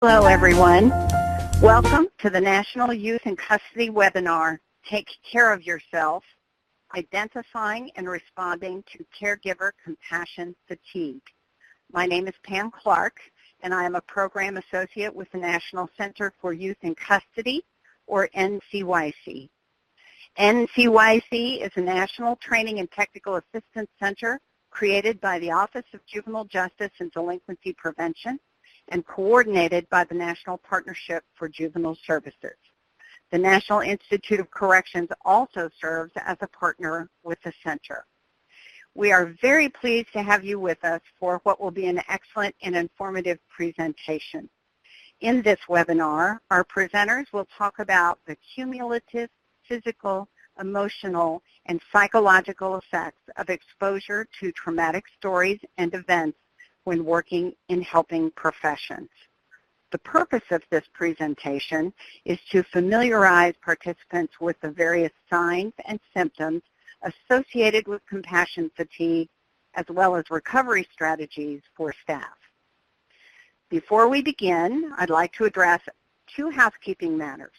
Hello, everyone. Welcome to the National Youth in Custody webinar, Take Care of Yourself, Identifying and Responding to Caregiver Compassion Fatigue. My name is Pam Clark, and I am a Program Associate with the National Center for Youth in Custody, or NCYC. NCYC is a national training and technical assistance center created by the Office of Juvenile Justice and Delinquency Prevention and coordinated by the National Partnership for Juvenile Services. The National Institute of Corrections also serves as a partner with the center. We are very pleased to have you with us for what will be an excellent and informative presentation. In this webinar, our presenters will talk about the cumulative physical, emotional, and psychological effects of exposure to traumatic stories and events when working in helping professions. The purpose of this presentation is to familiarize participants with the various signs and symptoms associated with compassion fatigue, as well as recovery strategies for staff. Before we begin, I'd like to address two housekeeping matters.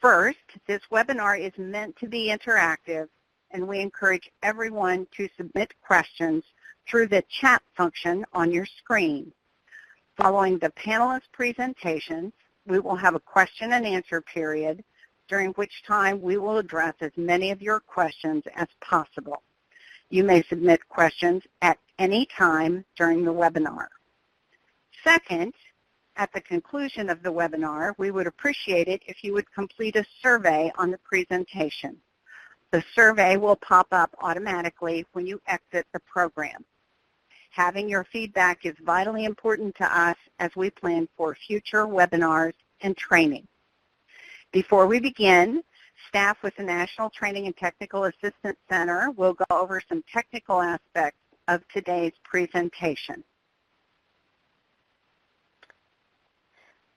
First, this webinar is meant to be interactive, and we encourage everyone to submit questions through the chat function on your screen. Following the panelist presentations, we will have a question and answer period, during which time we will address as many of your questions as possible. You may submit questions at any time during the webinar. Second, at the conclusion of the webinar, we would appreciate it if you would complete a survey on the presentation. The survey will pop up automatically when you exit the program. Having your feedback is vitally important to us as we plan for future webinars and training. Before we begin, staff with the National Training and Technical Assistance Center will go over some technical aspects of today's presentation.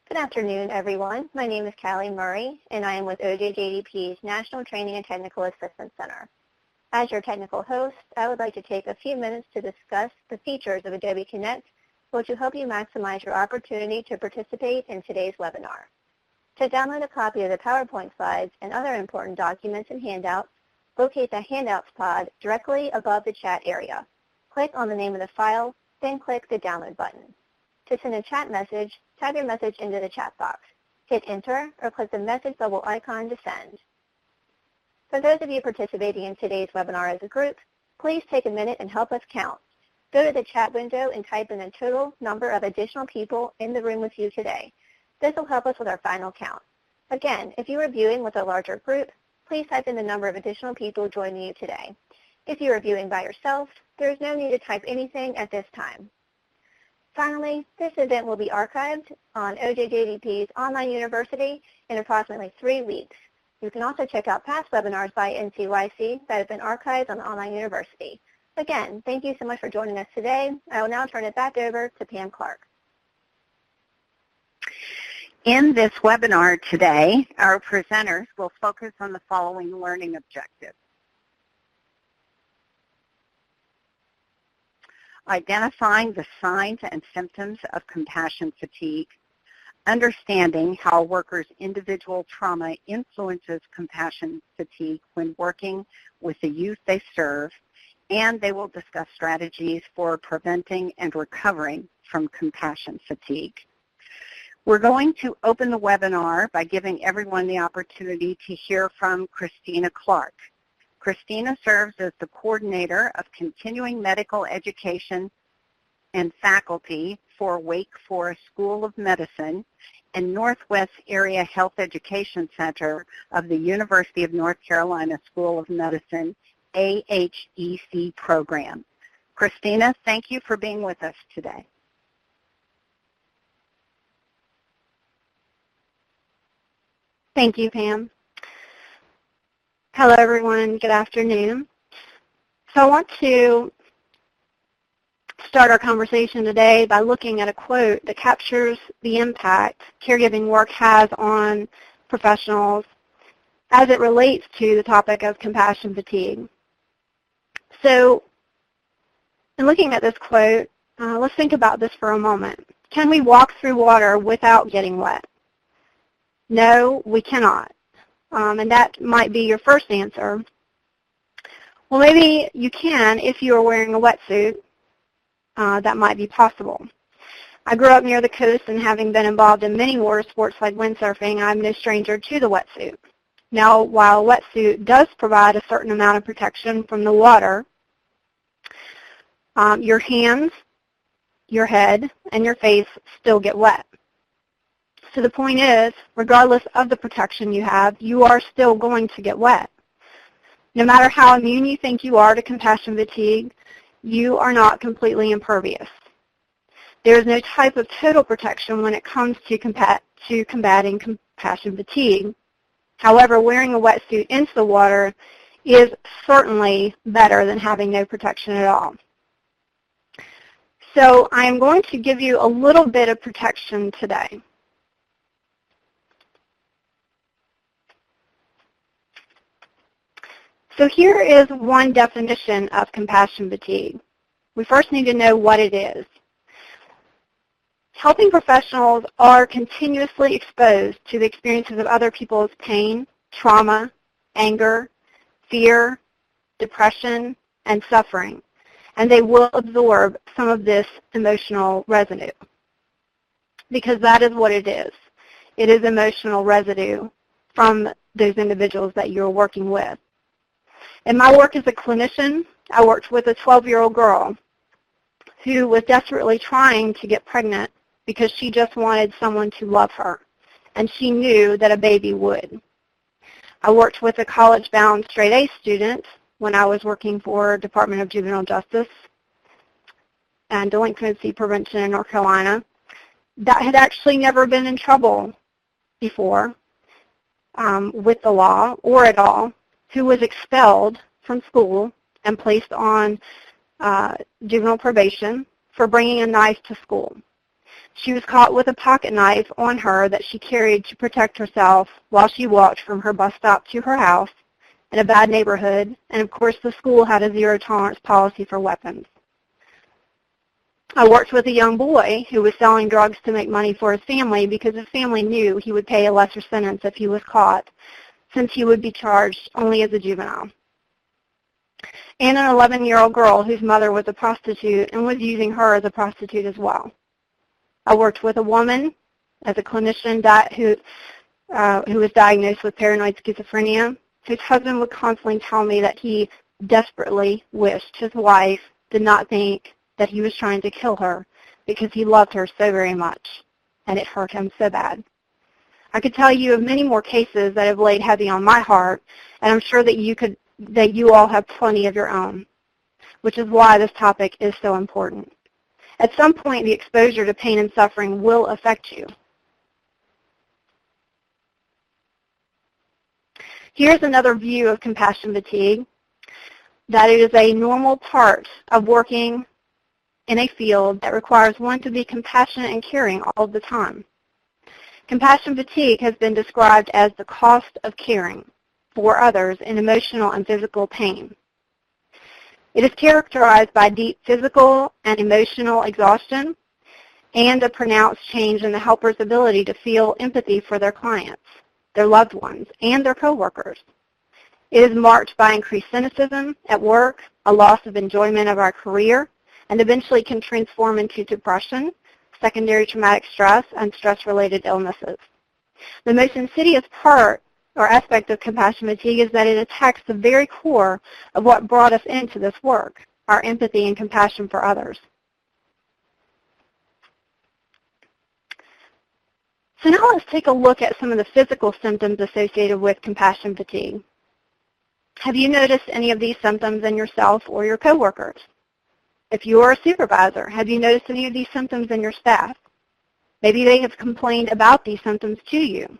Good afternoon, everyone. My name is Callie Murray, and I am with OJJDP's National Training and Technical Assistance Center. As your technical host, I would like to take a few minutes to discuss the features of Adobe Connect, which will help you maximize your opportunity to participate in today's webinar. To download a copy of the PowerPoint slides and other important documents and handouts, locate the Handouts pod directly above the chat area. Click on the name of the file, then click the Download button. To send a chat message, type your message into the chat box. Hit Enter or click the message bubble icon to send. For those of you participating in today's webinar as a group, please take a minute and help us count. Go to the chat window and type in the total number of additional people in the room with you today. This will help us with our final count. Again, if you are viewing with a larger group, please type in the number of additional people joining you today. If you are viewing by yourself, there is no need to type anything at this time. Finally, this event will be archived on OJJDP's online university in approximately 3 weeks. You can also check out past webinars by NCYC that have been archived on the online university. Again, thank you so much for joining us today. I will now turn it back over to Pam Clark. In this webinar today, our presenters will focus on the following learning objectives. Identifying the signs and symptoms of compassion fatigue, understanding how workers' individual trauma influences compassion fatigue when working with the youth they serve, and they will discuss strategies for preventing and recovering from compassion fatigue. We're going to open the webinar by giving everyone the opportunity to hear from Christina Clark. Christina serves as the coordinator of continuing medical education and faculty for Wake Forest School of Medicine and Northwest Area Health Education Center of the University of North Carolina School of Medicine AHEC program. Christina, thank you for being with us today. Thank you, Pam. Hello, everyone. Good afternoon. So I want to start our conversation today by looking at a quote that captures the impact caregiving work has on professionals as it relates to the topic of compassion fatigue. So in looking at this quote, let's think about this for a moment. Can we walk through water without getting wet? No, we cannot. And that might be your first answer. Well, maybe you can if you are wearing a wetsuit. That might be possible. I grew up near the coast, and having been involved in many water sports like windsurfing, I'm no stranger to the wetsuit. Now, while a wetsuit does provide a certain amount of protection from the water, your hands, your head, and your face still get wet. So the point is, regardless of the protection you have, you are still going to get wet. No matter how immune you think you are to compassion fatigue, you are not completely impervious. There is no type of total protection when it comes to combating compassion fatigue. However, wearing a wetsuit into the water is certainly better than having no protection at all. So I'm going to give you a little bit of protection today. So here is one definition of compassion fatigue. We first need to know what it is. Helping professionals are continuously exposed to the experiences of other people's pain, trauma, anger, fear, depression, and suffering, and they will absorb some of this emotional residue, because that is what it is. It is emotional residue from those individuals that you're working with. In my work as a clinician, I worked with a 12-year-old girl who was desperately trying to get pregnant because she just wanted someone to love her, and she knew that a baby would. I worked with a college-bound straight-A student when I was working for Department of Juvenile Justice and Delinquency Prevention in North Carolina that had actually never been in trouble before with the law or at all, who was expelled from school and placed on juvenile probation for bringing a knife to school. She was caught with a pocket knife on her that she carried to protect herself while she walked from her bus stop to her house in a bad neighborhood, and of course the school had a zero-tolerance policy for weapons. I worked with a young boy who was selling drugs to make money for his family because his family knew he would pay a lesser sentence if he was caught, since he would be charged only as a juvenile. And an 11-year-old girl whose mother was a prostitute and was using her as a prostitute as well. I worked with a woman as a clinician who was diagnosed with paranoid schizophrenia, whose husband would constantly tell me that he desperately wished his wife did not think that he was trying to kill her because he loved her so very much, and it hurt him so bad. I could tell you of many more cases that have laid heavy on my heart, and I'm sure that you all have plenty of your own, which is why this topic is so important. At some point, the exposure to pain and suffering will affect you. Here's another view of compassion fatigue, that it is a normal part of working in a field that requires one to be compassionate and caring all the time. Compassion fatigue has been described as the cost of caring for others in emotional and physical pain. It is characterized by deep physical and emotional exhaustion and a pronounced change in the helper's ability to feel empathy for their clients, their loved ones, and their coworkers. It is marked by increased cynicism at work, a loss of enjoyment of our career, and eventually can transform into depression, secondary traumatic stress, and stress-related illnesses. The most insidious part or aspect of compassion fatigue is that it attacks the very core of what brought us into this work, our empathy and compassion for others. So now let's take a look at some of the physical symptoms associated with compassion fatigue. Have you noticed any of these symptoms in yourself or your coworkers? If you are a supervisor, have you noticed any of these symptoms in your staff? Maybe they have complained about these symptoms to you.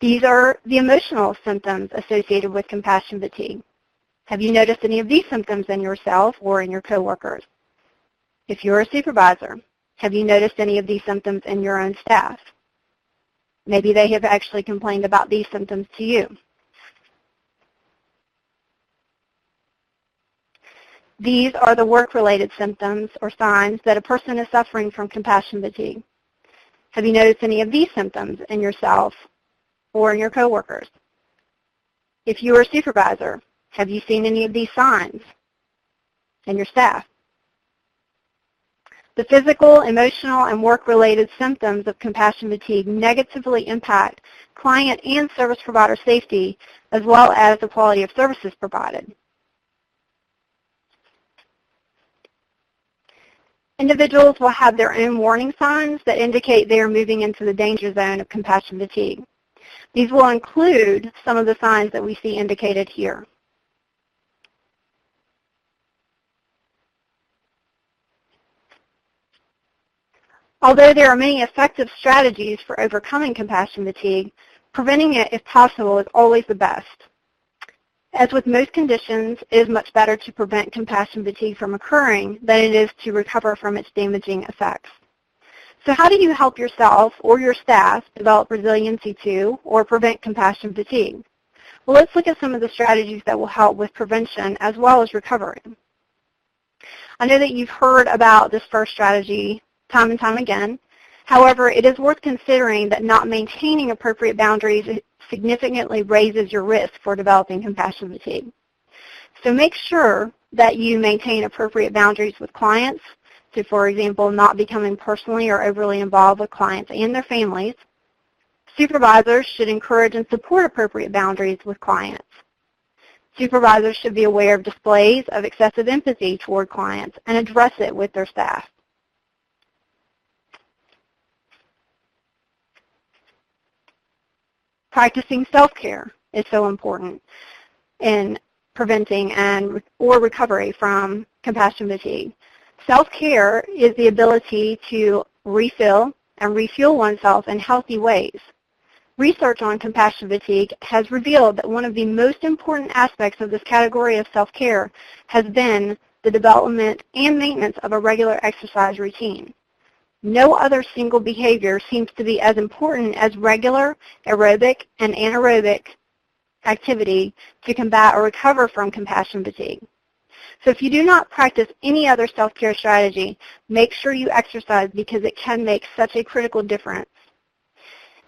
These are the emotional symptoms associated with compassion fatigue. Have you noticed any of these symptoms in yourself or in your coworkers? If you're a supervisor, have you noticed any of these symptoms in your own staff? Maybe they have actually complained about these symptoms to you. These are the work-related symptoms or signs that a person is suffering from compassion fatigue. Have you noticed any of these symptoms in yourself or in your coworkers? If you are a supervisor, have you seen any of these signs in your staff? The physical, emotional, and work-related symptoms of compassion fatigue negatively impact client and service provider safety, as well as the quality of services provided. Individuals will have their own warning signs that indicate they are moving into the danger zone of compassion fatigue. These will include some of the signs that we see indicated here. Although there are many effective strategies for overcoming compassion fatigue, preventing it, if possible, is always the best. As with most conditions, it is much better to prevent compassion fatigue from occurring than it is to recover from its damaging effects. So how do you help yourself or your staff develop resiliency to or prevent compassion fatigue? Well, let's look at some of the strategies that will help with prevention as well as recovery. I know that you've heard about this first strategy time and time again. However, it is worth considering that not maintaining appropriate boundaries significantly raises your risk for developing compassion fatigue. So make sure that you maintain appropriate boundaries with clients. So, for example, not becoming personally or overly involved with clients and their families. Supervisors should encourage and support appropriate boundaries with clients. Supervisors should be aware of displays of excessive empathy toward clients and address it with their staff. Practicing self-care is so important in preventing or recovery from compassion fatigue. Self-care is the ability to refill and refuel oneself in healthy ways. Research on compassion fatigue has revealed that one of the most important aspects of this category of self-care has been the development and maintenance of a regular exercise routine. No other single behavior seems to be as important as regular aerobic and anaerobic activity to combat or recover from compassion fatigue. So if you do not practice any other self-care strategy, make sure you exercise because it can make such a critical difference.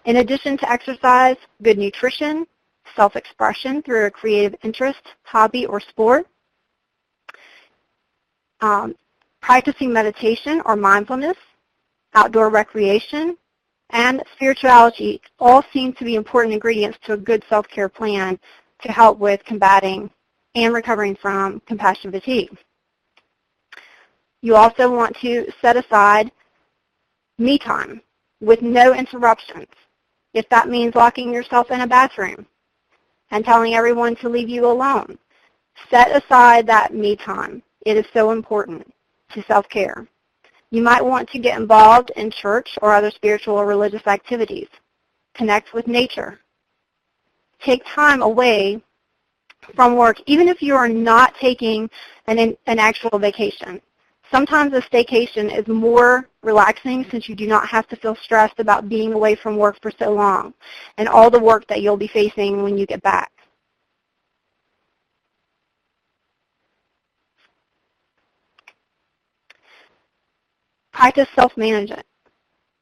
In addition to exercise, good nutrition, self-expression through a creative interest, hobby, or sport, practicing meditation or mindfulness, outdoor recreation, and spirituality all seem to be important ingredients to a good self-care plan to help with combating and recovering from compassion fatigue. You also want to set aside me time with no interruptions. If that means locking yourself in a bathroom and telling everyone to leave you alone, set aside that me time. It is so important to self-care. You might want to get involved in church or other spiritual or religious activities. Connect with nature. Take time away from work, even if you are not taking an actual vacation. Sometimes a staycation is more relaxing since you do not have to feel stressed about being away from work for so long and all the work that you'll be facing when you get back. Practice self-management.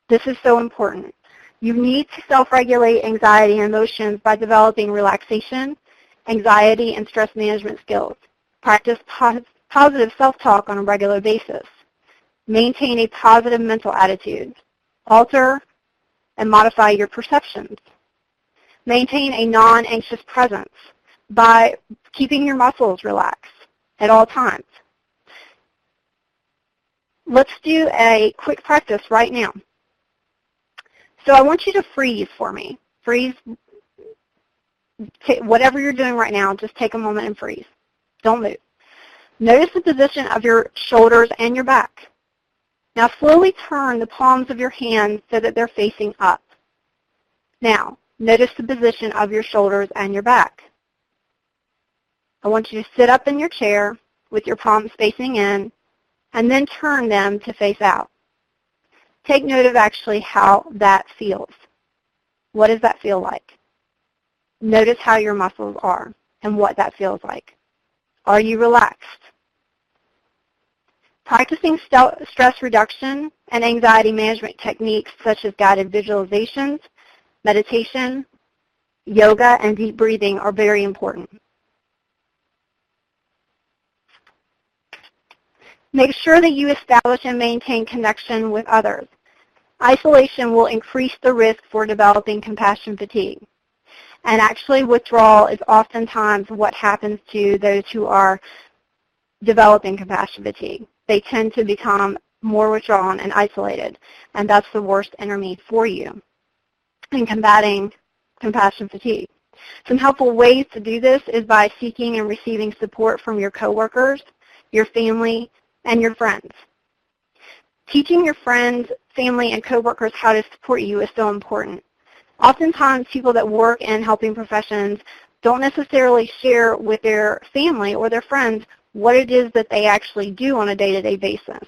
This is so important. You need to self-regulate anxiety and emotions by developing relaxation, anxiety, and stress management skills. Practice positive self-talk on a regular basis. Maintain a positive mental attitude. Alter and modify your perceptions. Maintain a non-anxious presence by keeping your muscles relaxed at all times. Let's do a quick practice right now. So I want you to freeze for me. Freeze. Whatever you're doing right now, just take a moment and freeze. Don't move. Notice the position of your shoulders and your back. Now slowly turn the palms of your hands so that they're facing up. Now, notice the position of your shoulders and your back. I want you to sit up in your chair with your palms facing in, and then turn them to face out. Take note of actually how that feels. What does that feel like? Notice how your muscles are and what that feels like. Are you relaxed? Practicing stress reduction and anxiety management techniques such as guided visualizations, meditation, yoga, and deep breathing are very important. Make sure that you establish and maintain connection with others. Isolation will increase the risk for developing compassion fatigue. And actually, withdrawal is oftentimes what happens to those who are developing compassion fatigue. They tend to become more withdrawn and isolated, and that's the worst enemy for you in combating compassion fatigue. Some helpful ways to do this is by seeking and receiving support from your coworkers, your family, and your friends. Teaching your friends, family, and coworkers how to support you is so important. Oftentimes, people that work in helping professions don't necessarily share with their family or their friends what it is that they actually do on a day-to-day basis.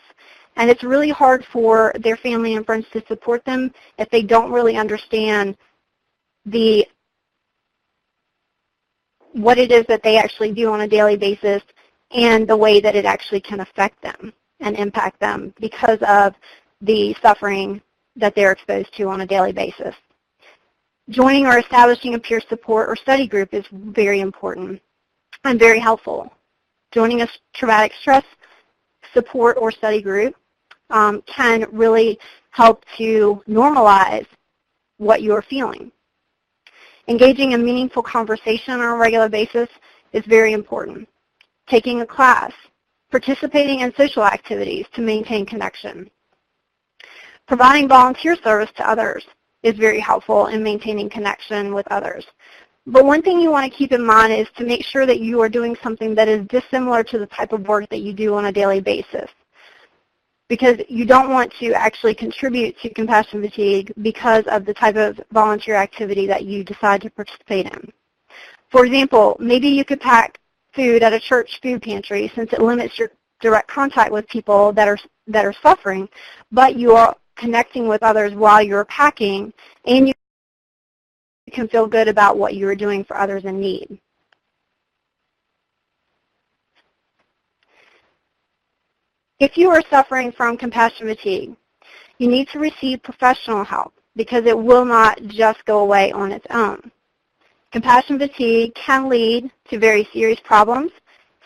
And it's really hard for their family and friends to support them if they don't really understand what it is that they actually do on a daily basis and the way that it actually can affect them and impact them because of the suffering that they're exposed to on a daily basis. Joining or establishing a peer support or study group is very important and very helpful. Joining a traumatic stress support or study group can really help to normalize what you're feeling. Engaging in meaningful conversation on a regular basis is very important. Taking a class, participating in social activities to maintain connection. Providing volunteer service to others is very helpful in maintaining connection with others. But one thing you want to keep in mind is to make sure that you are doing something that is dissimilar to the type of work that you do on a daily basis, because you don't want to actually contribute to compassion fatigue because of the type of volunteer activity that you decide to participate in. For example, maybe you could pack food at a church food pantry since it limits your direct contact with people that are suffering, but you are connecting with others while you're packing, and you can feel good about what you are doing for others in need. If you are suffering from compassion fatigue, you need to receive professional help because it will not just go away on its own. Compassion fatigue can lead to very serious problems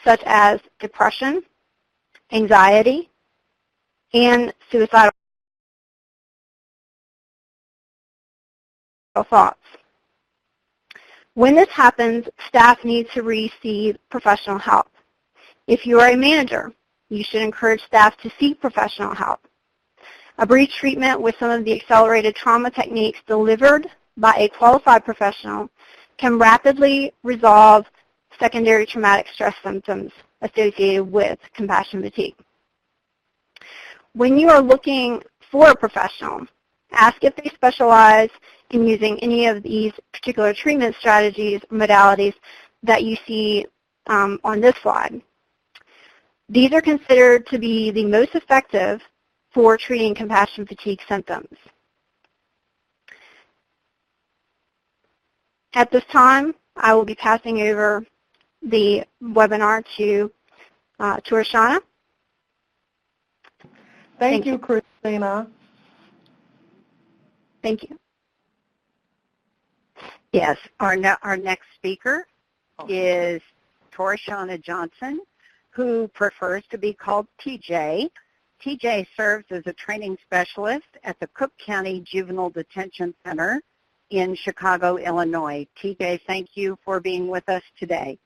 such as depression, anxiety, and suicidal thoughts. When this happens, staff need to receive professional help. If you are a manager, you should encourage staff to seek professional help. A brief treatment with some of the accelerated trauma techniques delivered by a qualified professional can rapidly resolve secondary traumatic stress symptoms associated with compassion fatigue. When you are looking for a professional, ask if they specialize in using any of these particular treatment strategies or modalities that you see on this slide. These are considered to be the most effective for treating compassion fatigue symptoms. At this time, I will be passing over the webinar to Roshana. Thank you, Christina. Thank you. Yes, our next speaker is Roshana Johnson, who prefers to be called TJ. TJ serves as a training specialist at the Cook County Juvenile Detention Center in Chicago, Illinois. TJ, thank you for being with us today.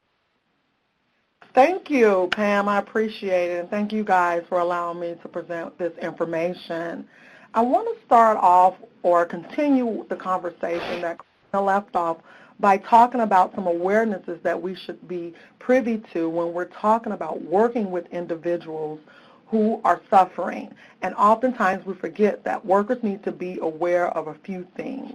Thank you, Pam. I appreciate it, and thank you guys for allowing me to present this information. I want to start off or continue the conversation that Christina left off by talking about some awarenesses that we should be privy to when we're talking about working with individuals who are suffering. And oftentimes we forget that workers need to be aware of a few things.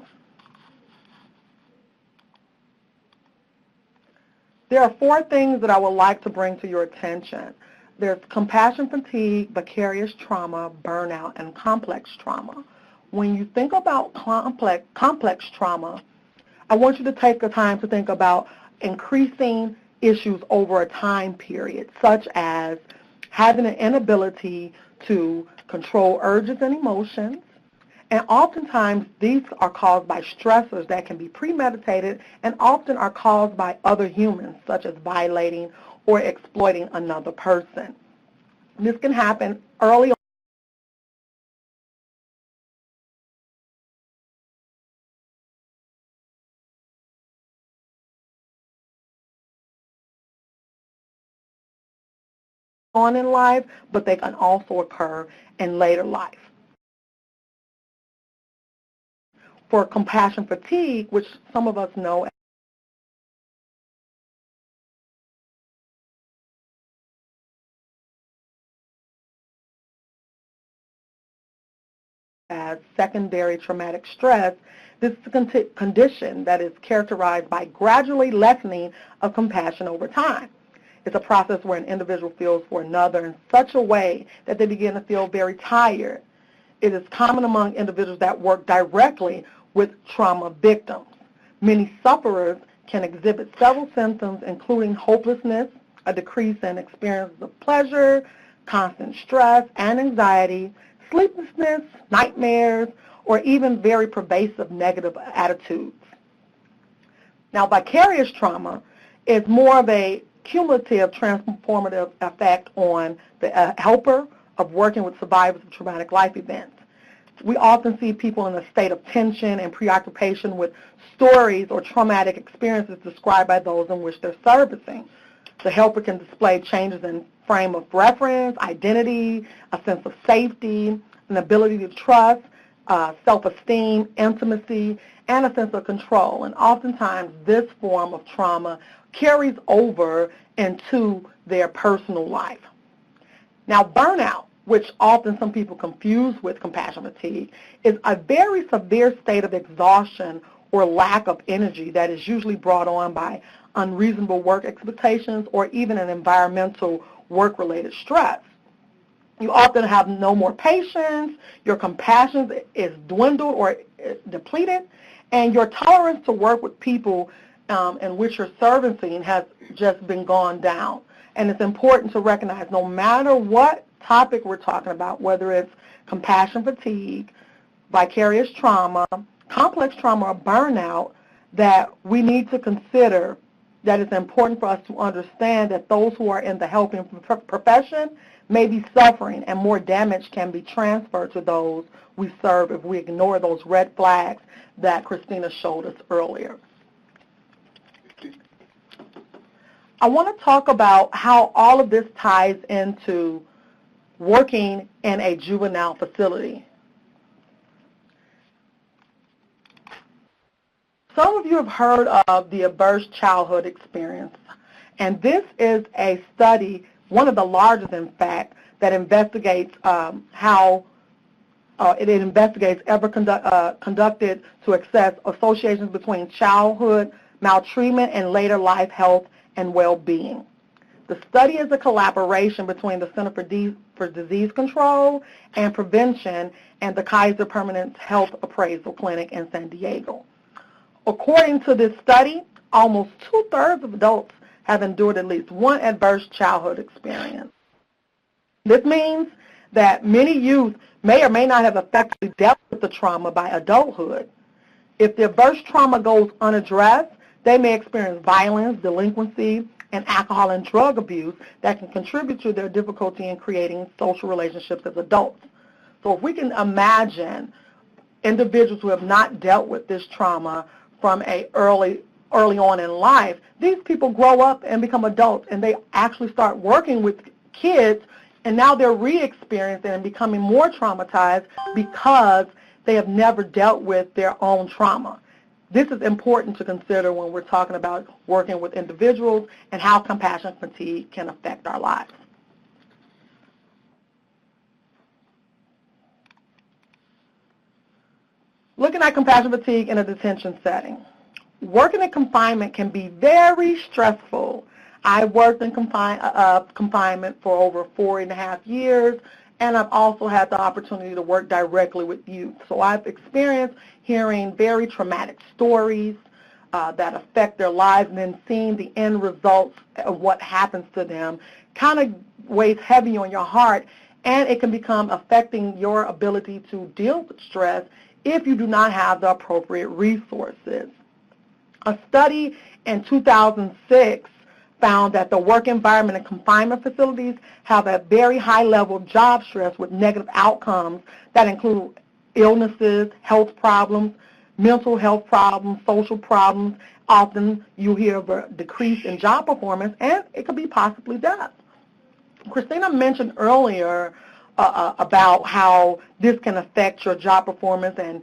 There are 4 things that I would like to bring to your attention. There's compassion fatigue, vicarious trauma, burnout, and complex trauma. When you think about complex trauma, I want you to take the time to think about increasing issues over a time period, such as having an inability to control urges and emotions, and oftentimes these are caused by stressors that can be premeditated and often are caused by other humans, such as violating or exploiting another person. This can happen early on in life, but they can also occur in later life. For compassion fatigue, which some of us know as secondary traumatic stress, this is a condition that is characterized by gradually lessening of compassion over time. It's a process where an individual feels for another in such a way that they begin to feel very tired. It is common among individuals that work directly with trauma victims. Many sufferers can exhibit several symptoms, including hopelessness, a decrease in experiences of pleasure, constant stress and anxiety, sleeplessness, nightmares, or even very pervasive negative attitudes. Now, vicarious trauma is more of a cumulative transformative effect on the helper of working with survivors of traumatic life events. We often see people in a state of tension and preoccupation with stories or traumatic experiences described by those in which they're servicing. The helper can display changes in frame of reference, identity, a sense of safety, an ability to trust, self-esteem, intimacy, and a sense of control. And oftentimes this form of trauma carries over into their personal life. Now, burnout, which often some people confuse with compassion fatigue, is a very severe state of exhaustion or lack of energy that is usually brought on by unreasonable work expectations or even an environmental work-related stress. You often have no more patience, your compassion is dwindled or depleted, and your tolerance to work with people in which you're servicing has just been gone down. And it's important to recognize no matter what topic we're talking about, whether it's compassion fatigue, vicarious trauma, complex trauma, or burnout, that we need to consider that it's important for us to understand that those who are in the helping profession may be suffering, and more damage can be transferred to those we serve if we ignore those red flags that Christina showed us earlier. I want to talk about how all of this ties into working in a juvenile facility. Some of you have heard of the adverse childhood experience, and this is a study, one of the largest in fact, that investigates conducted to assess associations between childhood maltreatment and later life health and well-being. The study is a collaboration between the Center for Disease Control and Prevention and the Kaiser Permanente Health Appraisal Clinic in San Diego. According to this study, almost 2/3 of adults have endured at least one adverse childhood experience. This means that many youth may or may not have effectively dealt with the trauma by adulthood. If the adverse trauma goes unaddressed, they may experience violence, delinquency, and alcohol and drug abuse that can contribute to their difficulty in creating social relationships as adults. So if we can imagine individuals who have not dealt with this trauma from early on in life, these people grow up and become adults, and they actually start working with kids, and now they're re-experiencing and becoming more traumatized because they have never dealt with their own trauma. This is important to consider when we're talking about working with individuals and how compassion fatigue can affect our lives. Looking at compassion fatigue in a detention setting. Working in confinement can be very stressful. I worked in confinement for over 4.5 years, and I've also had the opportunity to work directly with youth. So I've experienced hearing very traumatic stories, that affect their lives, and then seeing the end results of what happens to them kind of weighs heavy on your heart, and it can become affecting your ability to deal with stress if you do not have the appropriate resources. A study in 2006 found that the work environment in confinement facilities have a very high level of job stress with negative outcomes that include illnesses, health problems, mental health problems, social problems. Often you hear of a decrease in job performance, and it could be possibly death. Christina mentioned earlier about how this can affect your job performance, and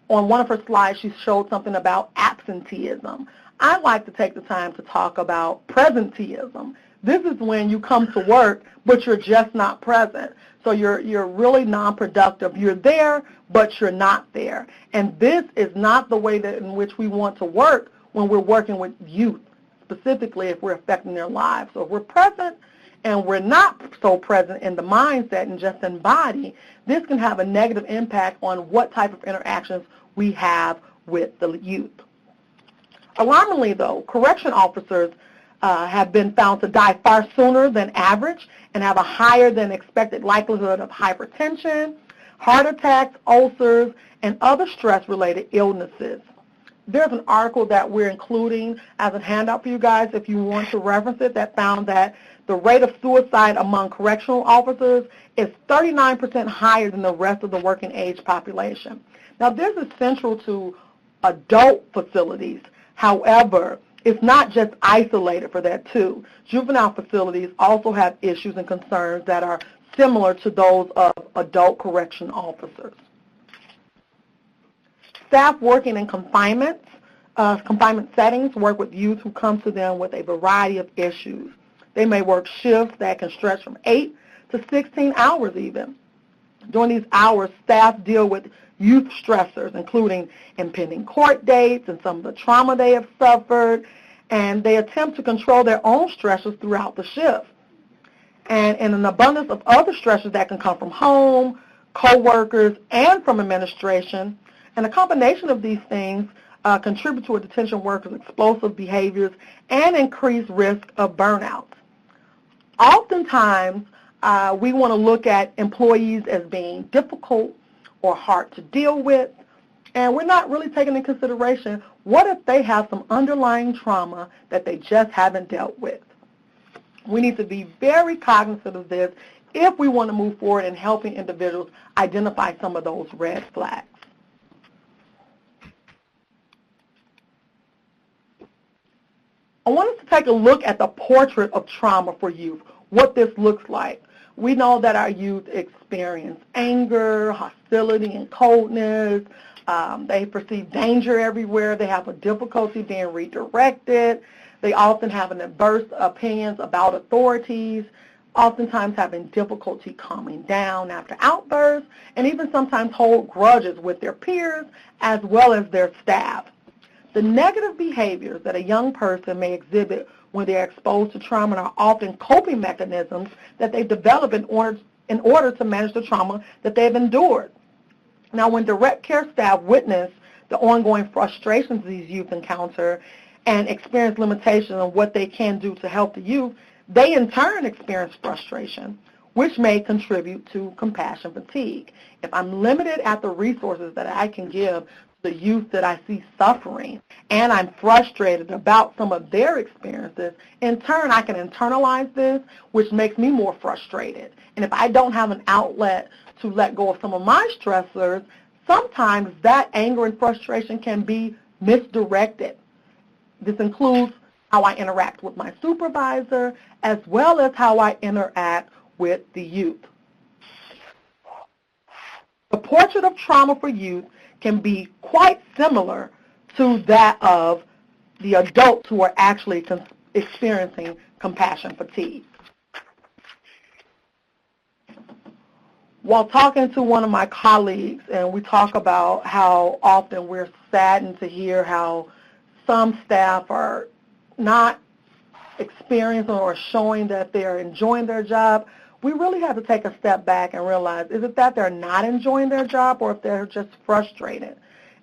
on one of her slides she showed something about absenteeism. I'd like to take the time to talk about presenteeism. This is when you come to work, but you're just not present. So you're really non-productive. You're there, but you're not there. And this is not the way that in which we want to work when we're working with youth, specifically if we're affecting their lives. So if we're present and we're not so present in the mindset and just in body, this can have a negative impact on what type of interactions we have with the youth. Alarmingly, though, correction officers have been found to die far sooner than average and have a higher than expected likelihood of hypertension, heart attacks, ulcers, and other stress-related illnesses. There's an article that we're including as a handout for you guys if you want to reference it that found that the rate of suicide among correctional officers is 39% higher than the rest of the working age population. Now, this is central to adult facilities. However, it's not just isolated for that, too. Juvenile facilities also have issues and concerns that are similar to those of adult correction officers. Staff working in confinement settings work with youth who come to them with a variety of issues. They may work shifts that can stretch from 8 to 16 hours even. During these hours, staff deal with youth stressors, including impending court dates and some of the trauma they have suffered, and they attempt to control their own stressors throughout the shift. And an abundance of other stressors that can come from home, co-workers, and from administration. And a combination of these things contribute to a detention worker's explosive behaviors and increased risk of burnout. Oftentimes, we want to look at employees as being difficult or hard to deal with, and we're not really taking into consideration what if they have some underlying trauma that they just haven't dealt with. We need to be very cognizant of this if we want to move forward in helping individuals identify some of those red flags. I want us to take a look at the portrait of trauma for youth, what this looks like. We know that our youth experience anger, hostility, and coldness. They perceive danger everywhere. They have a difficulty being redirected. They often have an adverse opinions about authorities, oftentimes having difficulty calming down after outbursts, and even sometimes hold grudges with their peers as well as their staff. The negative behaviors that a young person may exhibit when they are exposed to trauma are often coping mechanisms that they develop in order to manage the trauma that they've endured. Now, when direct care staff witness the ongoing frustrations these youth encounter and experience limitations on what they can do to help the youth, they in turn experience frustration, which may contribute to compassion fatigue. If I'm limited at the resources that I can give the youth that I see suffering, and I'm frustrated about some of their experiences, in turn I can internalize this, which makes me more frustrated. And if I don't have an outlet to let go of some of my stressors, sometimes that anger and frustration can be misdirected. This includes how I interact with my supervisor, as well as how I interact with the youth. The portrait of trauma for youth can be quite similar to that of the adults who are actually experiencing compassion fatigue. While talking to one of my colleagues, and we talk about how often we're saddened to hear how some staff are not experiencing or showing that they're enjoying their job, we really have to take a step back and realize, is it that they're not enjoying their job or if they're just frustrated?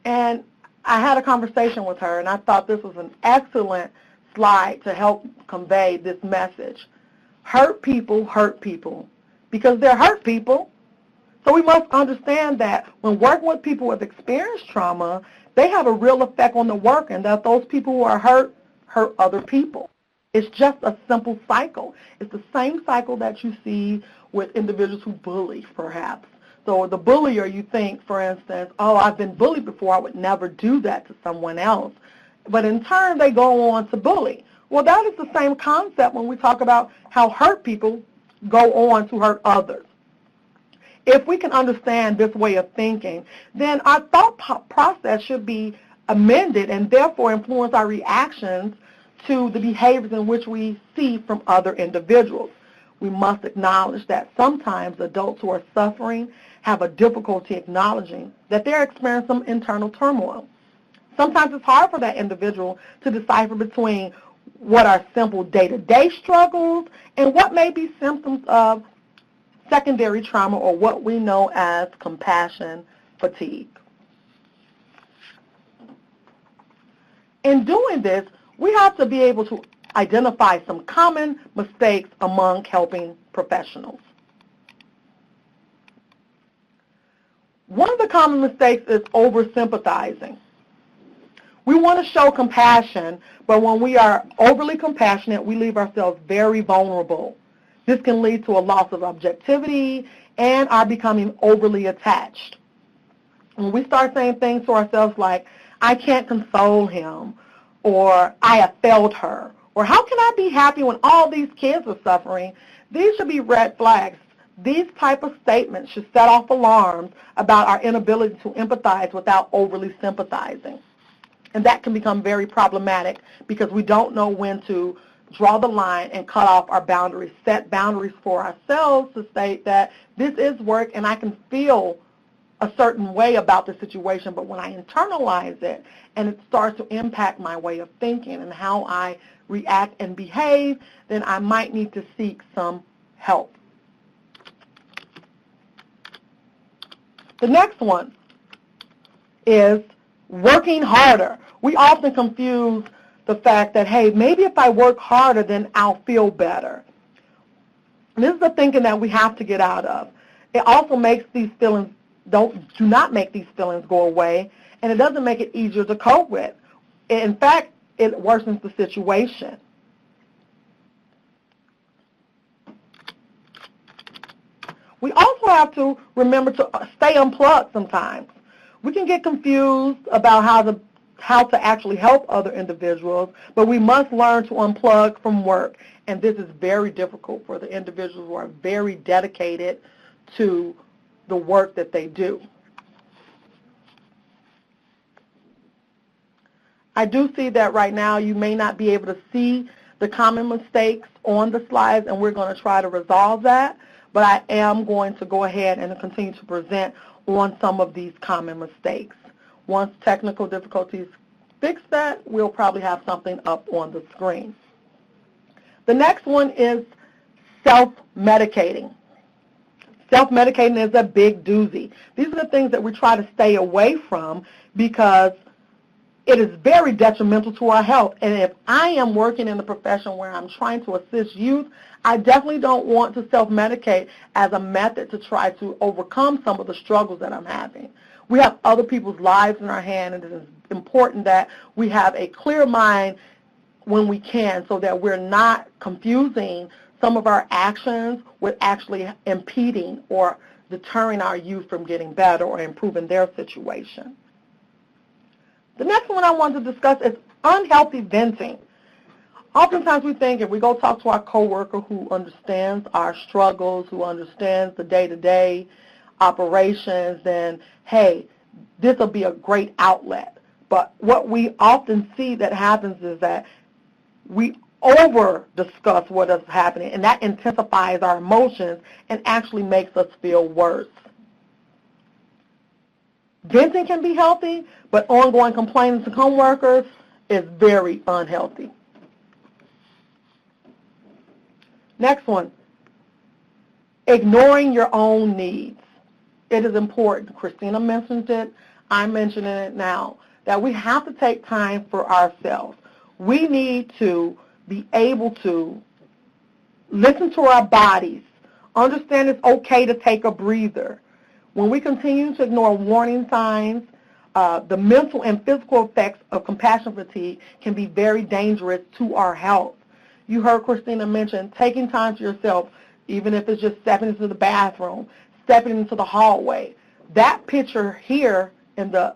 And I had a conversation with her, and I thought this was an excellent slide to help convey this message. Hurt people because they're hurt people. So we must understand that when working with people with experienced trauma, they have a real effect on the work, and that those people who are hurt other people. It's just a simple cycle. It's the same cycle that you see with individuals who bully, perhaps. So the bullier, you think, for instance, oh, I've been bullied before, I would never do that to someone else. But in turn, they go on to bully. Well, that is the same concept when we talk about how hurt people go on to hurt others. If we can understand this way of thinking, then our thought process should be amended and therefore influence our reactions to the behaviors in which we see from other individuals. We must acknowledge that sometimes adults who are suffering have a difficulty acknowledging that they're experiencing some internal turmoil. Sometimes it's hard for that individual to decipher between what are simple day-to-day struggles and what may be symptoms of secondary trauma, or what we know as compassion fatigue. In doing this, we have to be able to identify some common mistakes among helping professionals. One of the common mistakes is over-sympathizing. We want to show compassion, but when we are overly compassionate, we leave ourselves very vulnerable. This can lead to a loss of objectivity and our becoming overly attached. When we start saying things to ourselves like, I can't console him, or I have failed her, or how can I be happy when all these kids are suffering, these should be red flags. These type of statements should set off alarms about our inability to empathize without overly sympathizing. And that can become very problematic because we don't know when to draw the line and cut off our boundaries, set boundaries for ourselves to state that this is work and I can feel a certain way about the situation, but when I internalize it and it starts to impact my way of thinking and how I react and behave, then I might need to seek some help. The next one is working harder. We often confuse the fact that, hey, maybe if I work harder, then I'll feel better. And this is the thinking that we have to get out of. It also makes these feelings, do not make these feelings go away, and it doesn't make it easier to cope with. In fact, it worsens the situation. We also have to remember to stay unplugged sometimes. We can get confused about how to actually help other individuals, but we must learn to unplug from work. And this is very difficult for the individuals who are very dedicated to the work that they do. I do see that right now you may not be able to see the common mistakes on the slides, and we're going to try to resolve that, but I am going to go ahead and continue to present on some of these common mistakes. Once technical difficulties fix that, we'll probably have something up on the screen. The next one is self-medicating. Self-medicating is a big doozy. These are the things that we try to stay away from because it is very detrimental to our health. And if I am working in a profession where I'm trying to assist youth, I definitely don't want to self-medicate as a method to try to overcome some of the struggles that I'm having. We have other people's lives in our hand, and it is important that we have a clear mind when we can so that we're not confusing some of our actions with actually impeding or deterring our youth from getting better or improving their situation. The next one I want to discuss is unhealthy venting. Oftentimes we think if we go talk to our coworker who understands our struggles, who understands the day-to-day operations, then, hey, this will be a great outlet. But what we often see that happens is that we over-discuss what is happening, and that intensifies our emotions and actually makes us feel worse. Venting can be healthy, but ongoing complaining to coworkers is very unhealthy. Next one, ignoring your own needs. It is important. Christina mentioned it. I'm mentioning it now. that we have to take time for ourselves. We need to be able to listen to our bodies, understand it's okay to take a breather. When we continue to ignore warning signs, the mental and physical effects of compassion fatigue can be very dangerous to our health. You heard Christina mention taking time to yourself, even if it's just stepping into the bathroom, stepping into the hallway. That picture here in the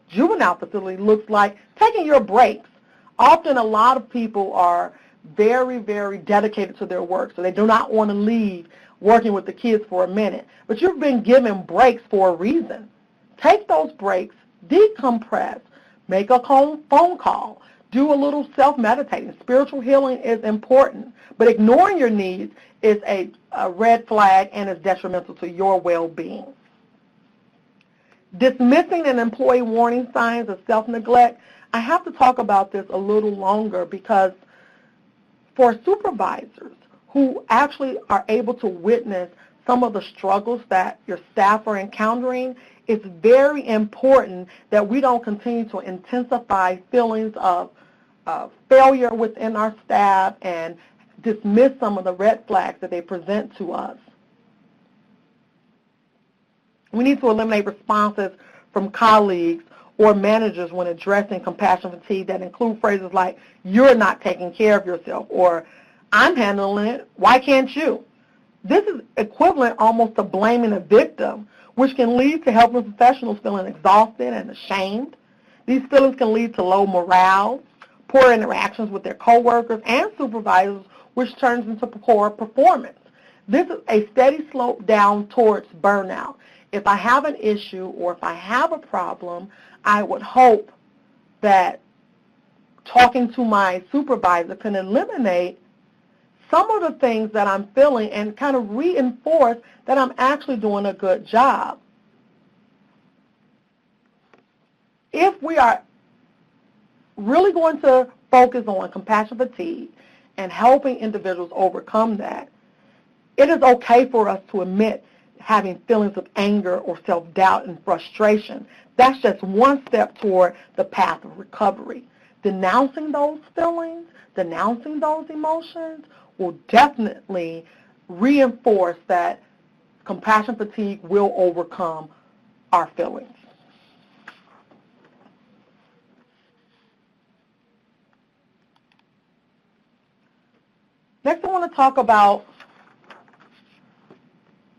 juvenile facility looks like taking your breaks. Often a lot of people are very, very dedicated to their work, so they do not want to leave working with the kids for a minute. But you've been given breaks for a reason. Take those breaks, decompress, make a phone call, do a little self-meditating. Spiritual healing is important, but ignoring your needs is a red flag and is detrimental to your well-being. Dismissing an employee warning signs of self-neglect, I have to talk about this a little longer because for supervisors who actually are able to witness some of the struggles that your staff are encountering, it's very important that we don't continue to intensify feelings of failure within our staff and dismiss some of the red flags that they present to us. We need to eliminate responses from colleagues or managers when addressing compassion fatigue that include phrases like, "You're not taking care of yourself," or "I'm handling it, why can't you?" This is equivalent almost to blaming a victim, which can lead to helping professionals feeling exhausted and ashamed. These feelings can lead to low morale, poor interactions with their coworkers and supervisors, which turns into poor performance. This is a steady slope down towards burnout. If I have an issue or if I have a problem, I would hope that talking to my supervisor can eliminate some of the things that I'm feeling and kind of reinforce that I'm actually doing a good job. If we are really going to focus on compassion fatigue and helping individuals overcome that, it is okay for us to admit having feelings of anger or self-doubt and frustration. That's just one step toward the path of recovery. Denouncing those feelings, denouncing those emotions will definitely reinforce that compassion fatigue will overcome our feelings. Next, I want to talk about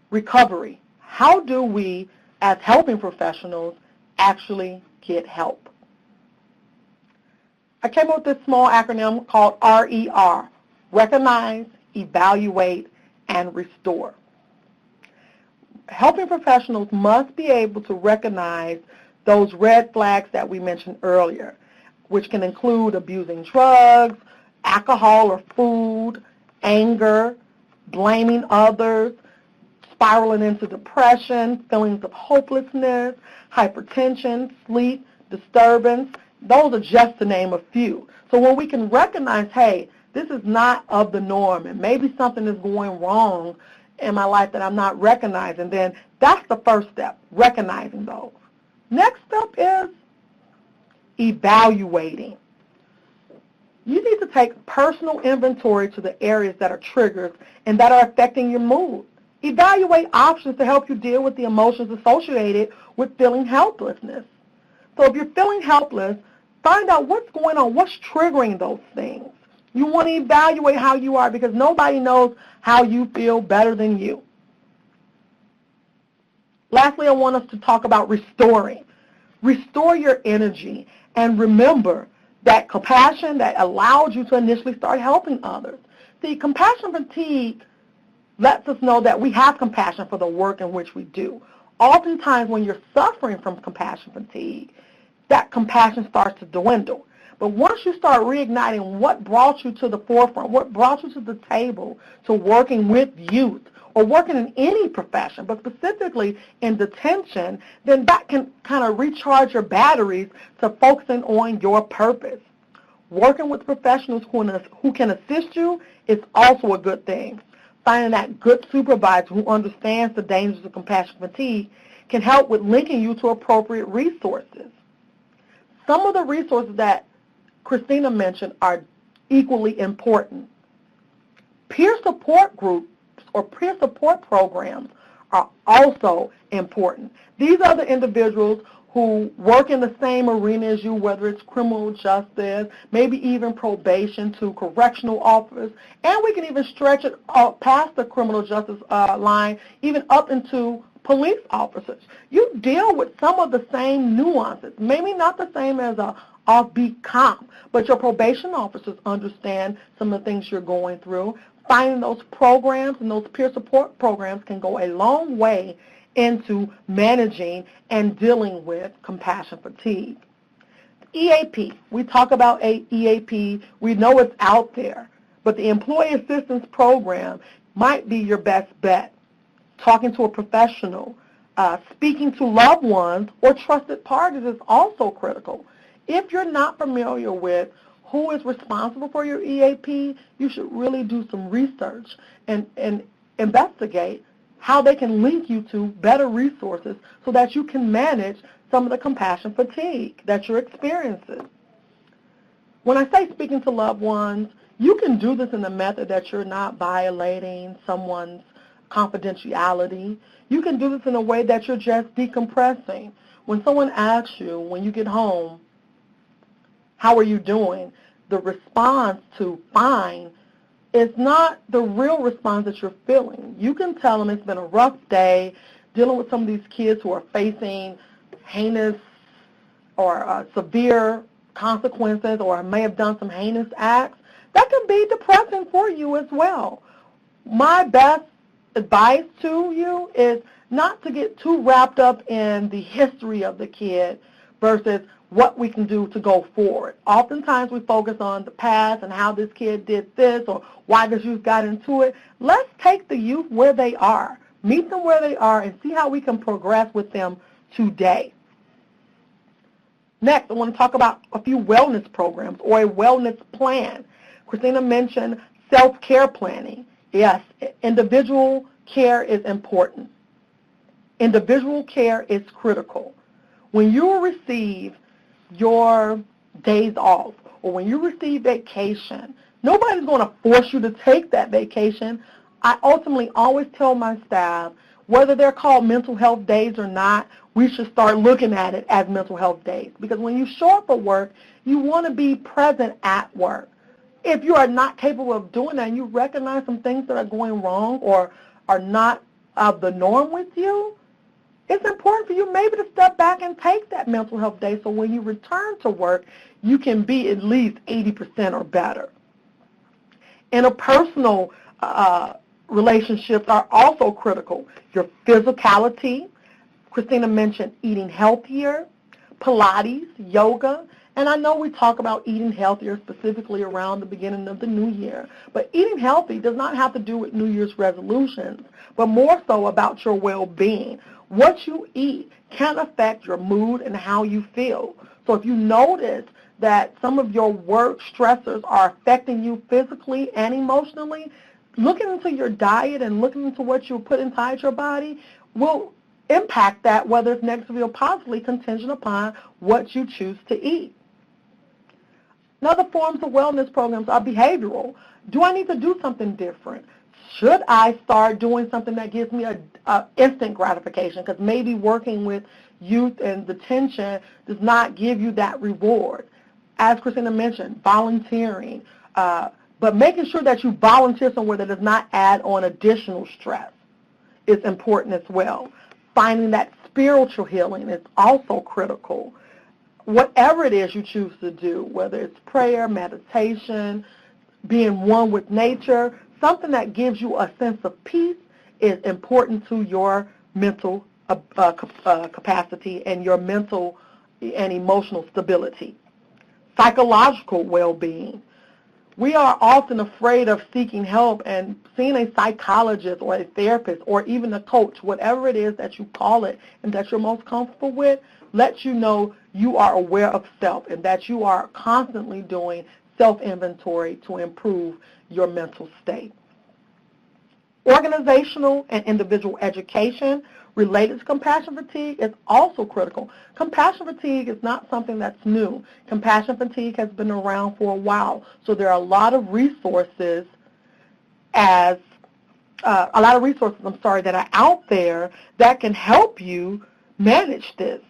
recovery. How do we, as helping professionals, actually get help? I came up with this small acronym called RER, Recognize, Evaluate, and Restore. Helping professionals must be able to recognize those red flags that we mentioned earlier, which can include abusing drugs, alcohol or food, anger, blaming others, spiraling into depression, feelings of hopelessness, hypertension, sleep disturbance. Those are just to name a few. So when we can recognize, hey, this is not of the norm, and maybe something is going wrong in my life that I'm not recognizing, then that's the first step, recognizing those. Next step is evaluating. You need to take personal inventory to the areas that are triggers and that are affecting your mood. Evaluate options to help you deal with the emotions associated with feeling helplessness. So if you're feeling helpless, find out what's going on, what's triggering those things. You want to evaluate how you are because nobody knows how you feel better than you. Lastly, I want us to talk about restoring. Restore your energy and remember that compassion that allowed you to initially start helping others. See, compassion fatigue lets us know that we have compassion for the work in which we do. Oftentimes when you're suffering from compassion fatigue, that compassion starts to dwindle. But once you start reigniting what brought you to the forefront, what brought you to the table to working with youth or working in any profession, but specifically in detention, then that can kind of recharge your batteries to focusing on your purpose. Working with professionals who can assist you is also a good thing. Finding that good supervisor who understands the dangers of compassion fatigue can help with linking you to appropriate resources. Some of the resources that Christina mentioned are equally important. Peer support groups or peer support programs are also important. These are the individuals who work in the same arena as you, whether it's criminal justice, maybe even probation to correctional officers, and we can even stretch it past the criminal justice line, even up into police officers. You deal with some of the same nuances, maybe not the same as a offbeat cop, but your probation officers understand some of the things you're going through. Finding those programs and those peer support programs can go a long way into managing and dealing with compassion fatigue. EAP, we talk about EAP, we know it's out there, but the Employee Assistance Program might be your best bet. Talking to a professional, speaking to loved ones or trusted parties is also critical. If you're not familiar with who is responsible for your EAP, you should really do some research and investigate how they can link you to better resources so that you can manage some of the compassion fatigue that you're experiencing. When I say speaking to loved ones, you can do this in a method that you're not violating someone's confidentiality. You can do this in a way that you're just decompressing. When someone asks you, when you get home, how are you doing? The response to fine is not the real response that you're feeling. You can tell them it's been a rough day dealing with some of these kids who are facing heinous or severe consequences or may have done some heinous acts. That can be depressing for you as well. My best advice to you is not to get too wrapped up in the history of the kid versus what we can do to go forward. Oftentimes we focus on the past and how this kid did this or why this youth got into it. Let's take the youth where they are, meet them where they are, and see how we can progress with them today. Next, I want to talk about a few wellness programs or a wellness plan. Christina mentioned self-care planning. Yes, individual care is important. Individual care is critical. When you receive your days off or when you receive vacation, nobody's going to force you to take that vacation. I ultimately always tell my staff, whether they're called mental health days or not, we should start looking at it as mental health days, because when you show up for work, you want to be present at work. If you are not capable of doing that and you recognize some things that are going wrong or are not of the norm with you, it's important for you maybe to step back and take that mental health day so when you return to work, you can be at least 80% or better. Interpersonal relationships are also critical. Your physicality, Christina mentioned eating healthier, Pilates, yoga, and I know we talk about eating healthier specifically around the beginning of the new year, but eating healthy does not have to do with New Year's resolutions, but more so about your well-being. What you eat can affect your mood and how you feel. So if you notice that some of your work stressors are affecting you physically and emotionally, looking into your diet and looking into what you put inside your body will impact that, whether it's negatively or positively, contingent upon what you choose to eat. Other forms of wellness programs are behavioral. Do I need to do something different? Should I start doing something that gives me a instant gratification? Because maybe working with youth and detention does not give you that reward. As Christina mentioned, volunteering, but making sure that you volunteer somewhere that does not add on additional stress is important as well. Finding that spiritual healing is also critical. Whatever it is you choose to do, whether it's prayer, meditation, being one with nature, something that gives you a sense of peace is important to your mental capacity and your mental and emotional stability. Psychological well-being. We are often afraid of seeking help, and seeing a psychologist or a therapist or even a coach, whatever it is that you call it and that you're most comfortable with, lets you know you are aware of self and that you are constantly doing self-inventory to improve your mental state. Organizational and individual education. related to compassion fatigue is also critical. Compassion fatigue is not something that's new. Compassion fatigue has been around for a while, so there are a lot of resources that are out there that can help you manage this.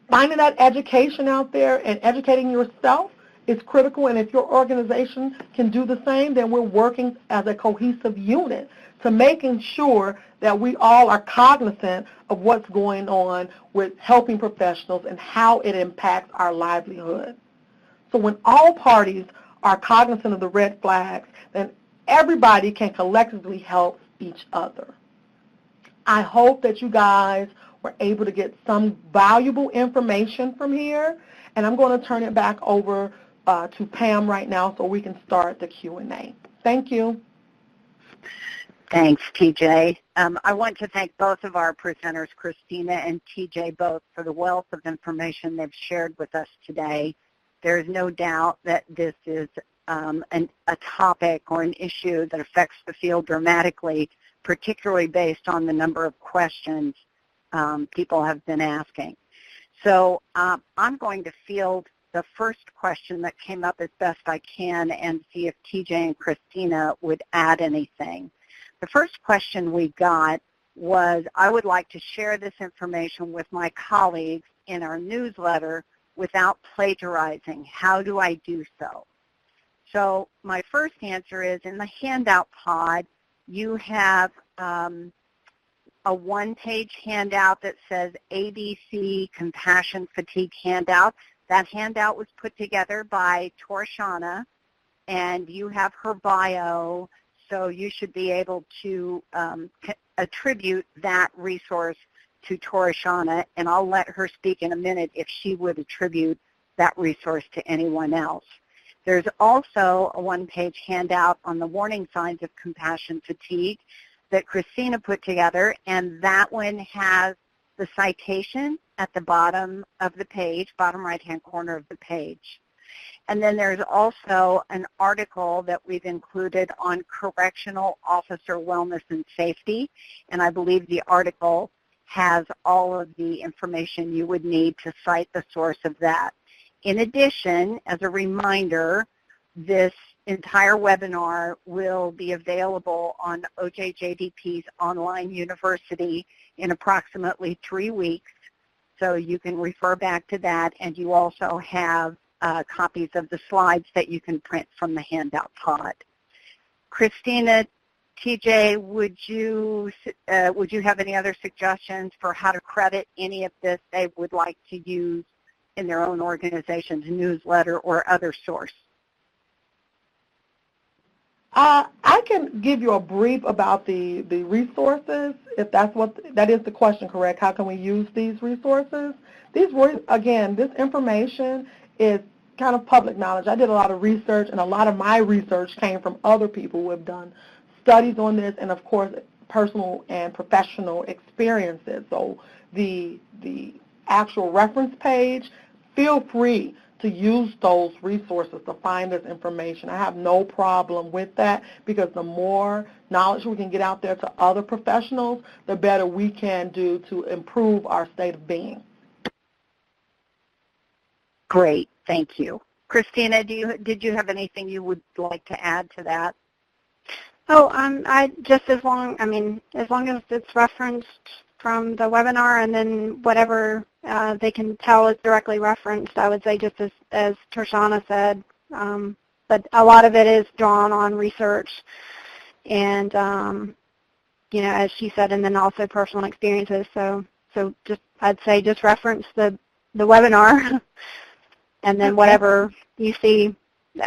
Finding that education out there and educating yourself is critical, and if your organization can do the same, then we're working as a cohesive unit to making sure that we all are cognizant of what's going on with helping professionals and how it impacts our livelihood. So when all parties are cognizant of the red flags, then everybody can collectively help each other. I hope that you guys were able to get some valuable information from here, and I'm going to turn it back over to Pam right now so we can start the Q&A. Thank you. Thanks, TJ. I want to thank both of our presenters, Christina and TJ, both for the wealth of information they've shared with us today. There is no doubt that this is a topic or an issue that affects the field dramatically, particularly based on the number of questions people have been asking. So I'm going to field the first question that came up as best I can and see if TJ and Christina would add anything. The first question we got was, I would like to share this information with my colleagues in our newsletter without plagiarizing. How do I do so? So my first answer is, in the handout pod, you have a one-page handout that says ABC Compassion Fatigue Handout. That handout was put together by Torshana, and you have her bio, so you should be able to attribute that resource to Torshana, and I'll let her speak in a minute if she would attribute that resource to anyone else. There's also a one-page handout on the warning signs of compassion fatigue that Christina put together, and that one has the citation at the bottom of the page, bottom right-hand corner of the page. And then there's also an article that we've included on correctional officer wellness and safety, and I believe the article has all of the information you would need to cite the source of that. In addition, as a reminder, this entire webinar will be available on OJJDP's online university in approximately 3 weeks, so you can refer back to that, and you also have copies of the slides that you can print from the handout pod. Christina, TJ, would you have any other suggestions for how to credit any of this they would like to use in their own organization's newsletter or other source? I can give you a brief about the resources, if that is the question, correct? How can we use these resources? Again, this information is kind of public knowledge. I did a lot of research, and a lot of my research came from other people who have done studies on this, and of course, personal and professional experiences. So the actual reference page, feel free to use those resources to find this information. I have no problem with that, because the more knowledge we can get out there to other professionals, the better we can do to improve our state of being. Great, thank you. Christina, did you have anything you would like to add to that? Oh, as long as it's referenced from the webinar, and then whatever they can tell is directly referenced, I would say just as Torshana said, but a lot of it is drawn on research and, as she said, and then also personal experiences. So I'd say just reference the webinar, and then whatever you see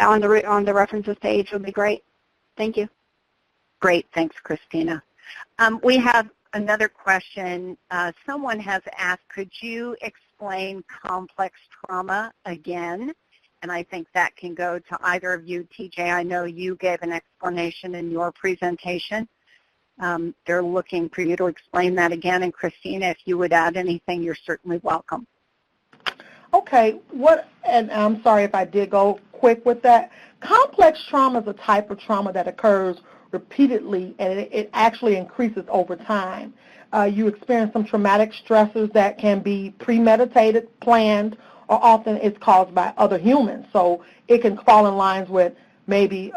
on the references page would be great. Thank you. Great, thanks, Christina. We have another question. Someone has asked, could you explain complex trauma again? And I think that can go to either of you. TJ, I know you gave an explanation in your presentation. They're looking for you to explain that again. And Christina, if you would add anything, you're certainly welcome. Okay, and I'm sorry if I did go quick with that. Complex trauma is a type of trauma that occurs repeatedly, and it actually increases over time. you experience some traumatic stressors that can be premeditated, planned, or often it's caused by other humans. So it can fall in lines with maybe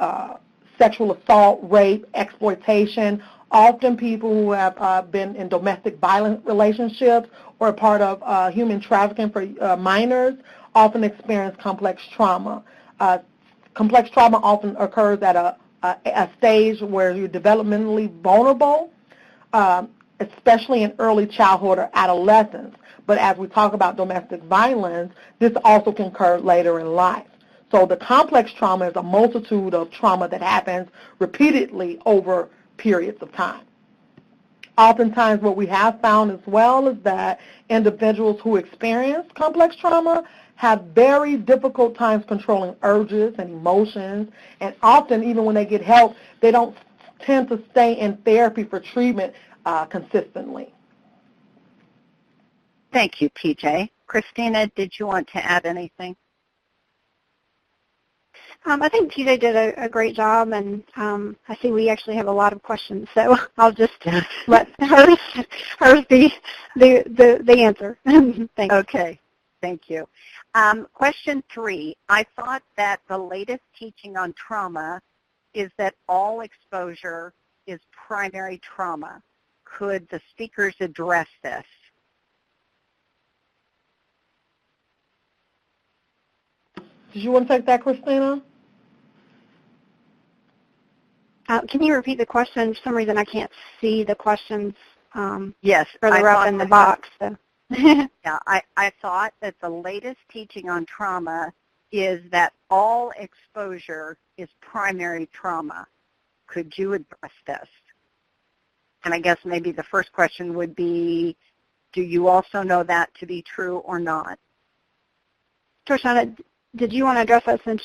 sexual assault, rape, exploitation. Often people who have been in domestic violent relationships or a part of human trafficking for minors often experience complex trauma. Complex trauma often occurs at a stage where you're developmentally vulnerable, especially in early childhood or adolescence. But as we talk about domestic violence, this also can occur later in life. So the complex trauma is a multitude of trauma that happens repeatedly over periods of time. Oftentimes what we have found as well is that individuals who experience complex trauma have very difficult times controlling urges and emotions, and often even when they get help, they don't tend to stay in therapy for treatment consistently. Thank you, PJ. Christina, did you want to add anything? I think PJ did a great job, and I see we actually have a lot of questions, so I'll just let hers be the answer. Thanks. Okay, thank you. Question 3, I thought that the latest teaching on trauma is that all exposure is primary trauma. Could the speakers address this? Did you want to take that, Christina? Can you repeat the question? For some reason, I can't see the questions Yes, further up in the box. So. Yeah, I thought that the latest teaching on trauma is that all exposure is primary trauma. Could you address this? And I guess maybe the first question would be, do you also know that to be true or not? Torshana, did you want to address that since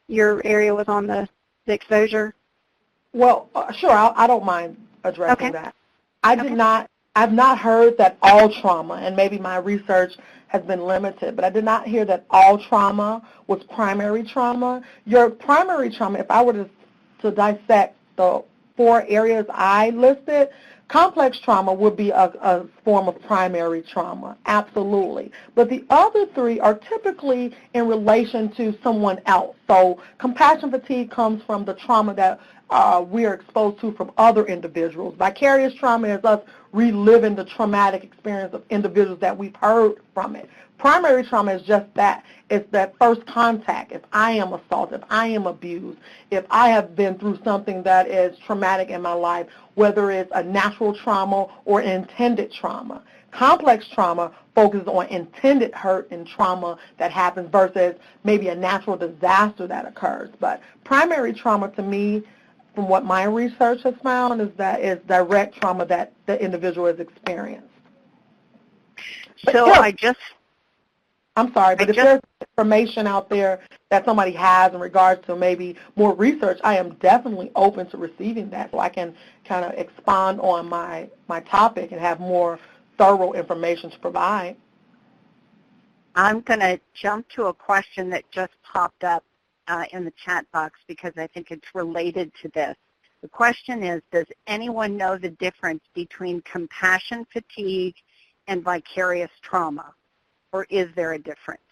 your area was on the exposure? Well, sure, I don't mind addressing Okay. that. I've not heard that all trauma, and maybe my research has been limited, but I did not hear that all trauma was primary trauma. Your primary trauma, if I were to dissect the 4 areas I listed, complex trauma would be a form of primary trauma, absolutely. But the other 3 are typically in relation to someone else. So compassion fatigue comes from the trauma that we are exposed to from other individuals. Vicarious trauma is us reliving the traumatic experience of individuals that we've heard from it. Primary trauma is just that. It's that first contact. If I am assaulted, if I am abused, if I have been through something that is traumatic in my life, whether it's a natural trauma or intended trauma. Complex trauma focuses on intended hurt and trauma that happens versus maybe a natural disaster that occurs. But primary trauma to me, from what my research has found, is that it's direct trauma that the individual has experienced. So I'm sorry, but if there's information out there that somebody has in regards to maybe more research, I am definitely open to receiving that so I can kind of expand on my topic and have more thorough information to provide. I'm going to jump to a question that just popped up in the chat box because I think it's related to this. The question is, does anyone know the difference between compassion fatigue and vicarious trauma, or is there a difference?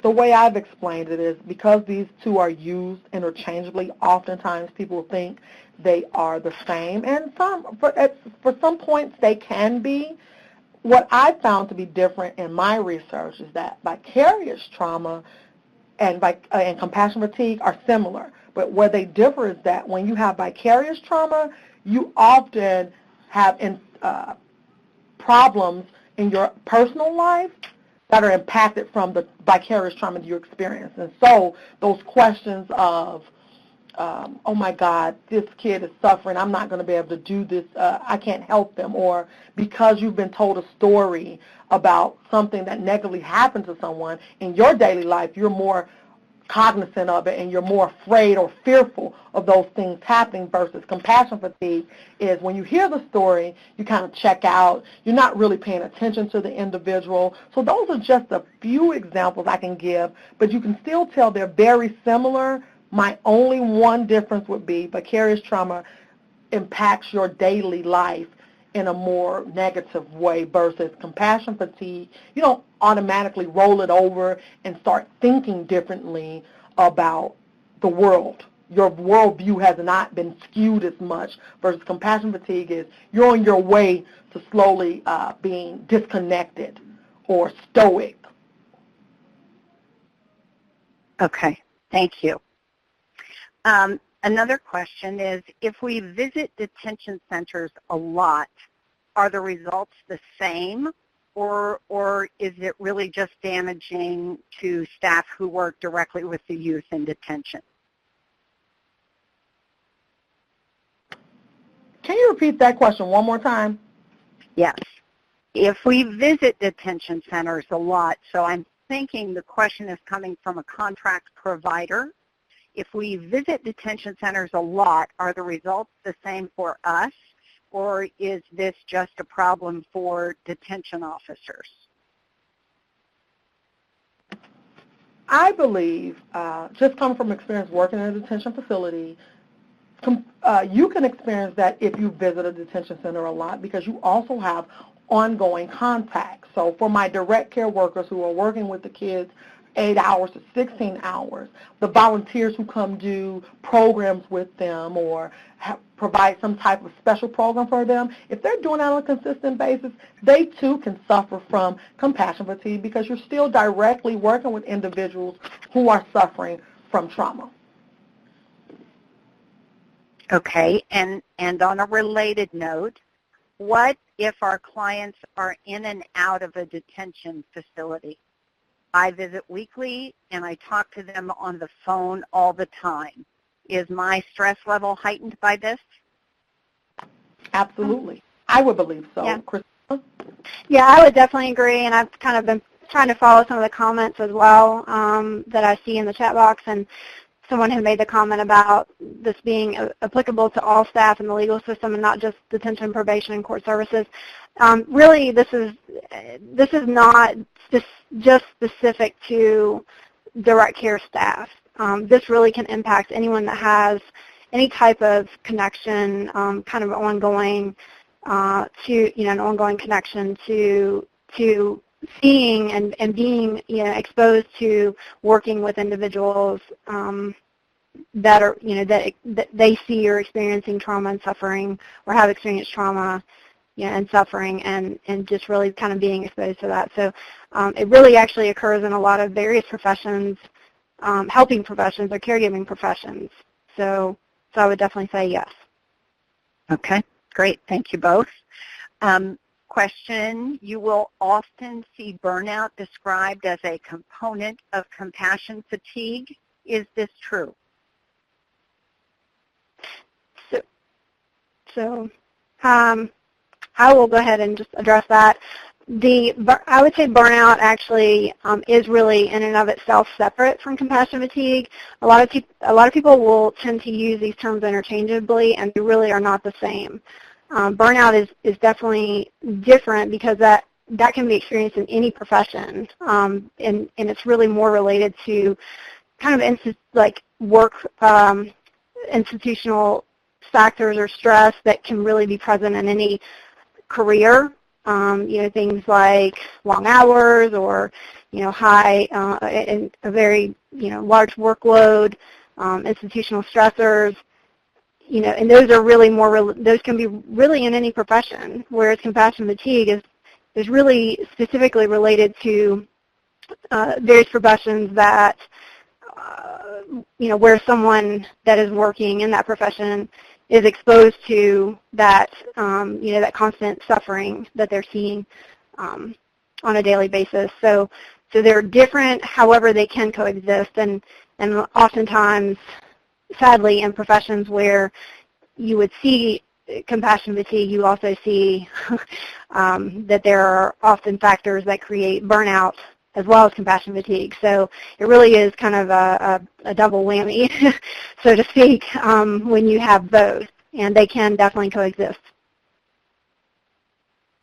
The way I've explained it is because these 2 are used interchangeably, oftentimes people think they are the same, and for some points they can be. What I found to be different in my research is that vicarious trauma and compassion fatigue are similar, but where they differ is that when you have vicarious trauma, you often have problems in your personal life that are impacted from the vicarious trauma that you experience. And so those questions of, oh my God, this kid is suffering, I'm not going to be able to do this, I can't help them, or because you've been told a story about something that negatively happened to someone in your daily life, you're more cognizant of it and you're more afraid or fearful of those things happening versus compassion fatigue is when you hear the story, you kind of check out, you're not really paying attention to the individual. So those are just a few examples I can give, but you can still tell they're very similar, My only one difference would be vicarious trauma impacts your daily life in a more negative way versus compassion fatigue. You don't automatically roll it over and start thinking differently about the world. Your worldview has not been skewed as much versus compassion fatigue is you're on your way to slowly being disconnected or stoic. Okay, thank you. Another question is, if we visit detention centers a lot, are the results the same, or is it really just damaging to staff who work directly with the youth in detention? Can you repeat that question one more time? Yes. If we visit detention centers a lot, so I'm thinking the question is coming from a contract provider. If we visit detention centers a lot, are the results the same for us, or is this just a problem for detention officers? I believe, just coming from experience working in a detention facility, you can experience that if you visit a detention center a lot because you also have ongoing contact. So for my direct care workers who are working with the kids 8 hours to 16 hours, the volunteers who come do programs with them or provide some type of special program for them, if they're doing that on a consistent basis, they too can suffer from compassion fatigue because you're still directly working with individuals who are suffering from trauma. Okay, and on a related note, what if our clients are in and out of a detention facility? I visit weekly and I talk to them on the phone all the time. Is my stress level heightened by this? Absolutely. I would believe so. Yeah. Christina? Yeah, I would definitely agree, and I've kind of been trying to follow some of the comments as well that I see in the chat box, and someone had made the comment about this being applicable to all staff in the legal system and not just detention, probation, and court services. Really, this is not just specific to direct care staff. This really can impact anyone that has any type of connection, kind of ongoing an ongoing connection to seeing and being exposed to working with individuals that are that they see or experiencing trauma and suffering or have experienced trauma and suffering and just really kind of being exposed to that. So it really actually occurs in a lot of various professions, helping professions or caregiving professions. So I would definitely say yes. Okay, great. Thank you both. Question, you will often see burnout described as a component of compassion fatigue. Is this true? So I will go ahead and just address that. I would say burnout actually is really in and of itself separate from compassion fatigue. A lot of people will tend to use these terms interchangeably, and they really are not the same. Burnout is definitely different because that can be experienced in any profession, and it's really more related to kind of work institutional factors or stress that can really be present in any career. Things like long hours or high and a very large workload, institutional stressors. And those are really those can be really in any profession, whereas compassion fatigue is really specifically related to various professions that, where someone that is working in that profession is exposed to that, that constant suffering that they're seeing on a daily basis. So they're different, however they can coexist, and oftentimes, sadly, in professions where you would see compassion fatigue, you also see that there are often factors that create burnout as well as compassion fatigue. So it really is kind of a double whammy, so to speak, when you have both, and they can definitely coexist.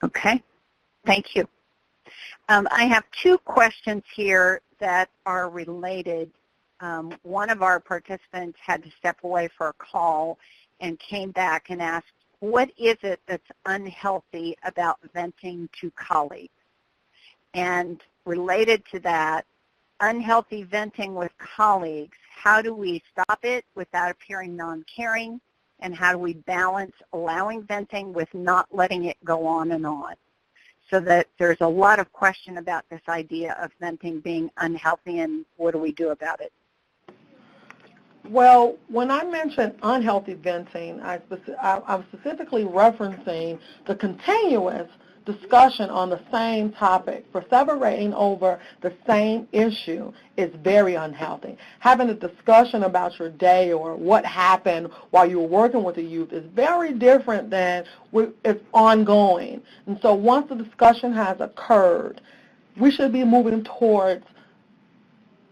Okay, thank you. I have two questions here that are related. one of our participants had to step away for a call and came back and asked, what is it that's unhealthy about venting to colleagues? And related to that, unhealthy venting with colleagues, how do we stop it without appearing non-caring? And how do we balance allowing venting with not letting it go on and on? So that there's a lot of question about this idea of venting being unhealthy and what do we do about it? Well, when I mentioned unhealthy venting, I'm specifically referencing the continuous discussion on the same topic. Perseverating over the same issue is very unhealthy. Having a discussion about your day or what happened while you were working with the youth is very different than it's ongoing. And so once the discussion has occurred, we should be moving towards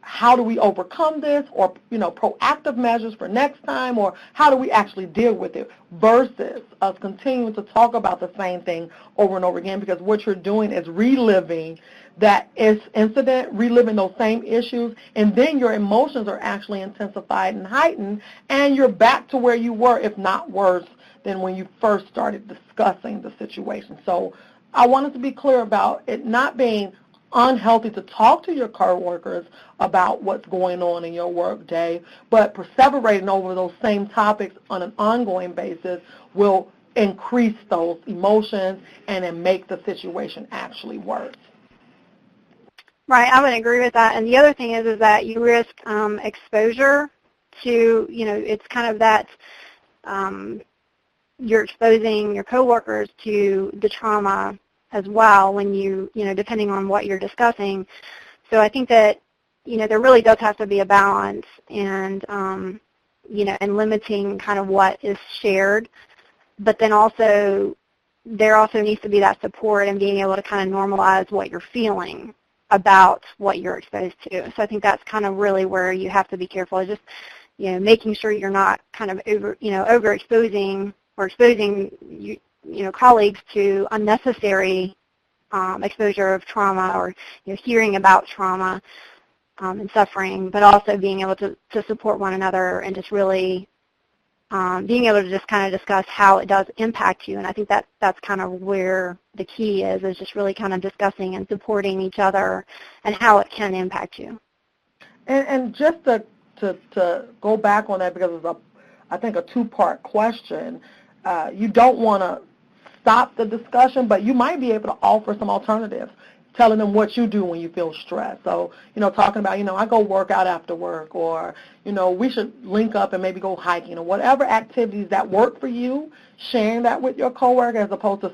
how do we overcome this, or, proactive measures for next time, or how do we actually deal with it, versus us continuing to talk about the same thing over and over again, because what you're doing is reliving that incident, reliving those same issues, and then your emotions are actually intensified and heightened, and you're back to where you were, if not worse, than when you first started discussing the situation. So I wanted to be clear about it not being unhealthy to talk to your coworkers about what's going on in your work day, but perseverating over those same topics on an ongoing basis will increase those emotions and then make the situation actually worse. Right, I would agree with that. And the other thing is that you risk exposure to, it's kind of that you're exposing your coworkers to the trauma as well when depending on what you're discussing. So I think that, there really does have to be a balance and, and limiting kind of what is shared. But then also, there also needs to be that support and being able to kind of normalize what you're feeling about what you're exposed to. So I think that's kind of really where you have to be careful, just, making sure you're not kind of overexposing or exposing colleagues to unnecessary exposure of trauma or hearing about trauma and suffering, but also being able to support one another and just really being able to just kind of discuss how it does impact you. And I think that's kind of where the key is just really kind of discussing and supporting each other and how it can impact you. And just to go back on that, because it's I think a two-part question, you don't want to stop the discussion, but you might be able to offer some alternatives, telling them what you do when you feel stressed. So, talking about, I go work out after work, or, we should link up and maybe go hiking, or whatever activities that work for you, sharing that with your coworker as opposed to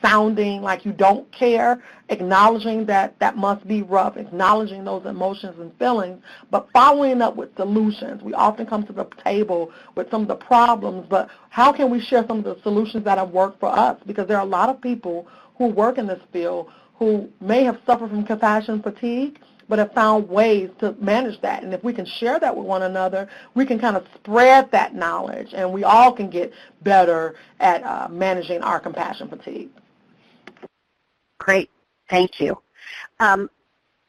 sounding like you don't care, acknowledging that must be rough, acknowledging those emotions and feelings, but following up with solutions. We often come to the table with some of the problems, but how can we share some of the solutions that have worked for us? Because there are a lot of people who work in this field who may have suffered from compassion fatigue, but have found ways to manage that. And if we can share that with one another, we can kind of spread that knowledge, and we all can get better at managing our compassion fatigue. Great. Thank you.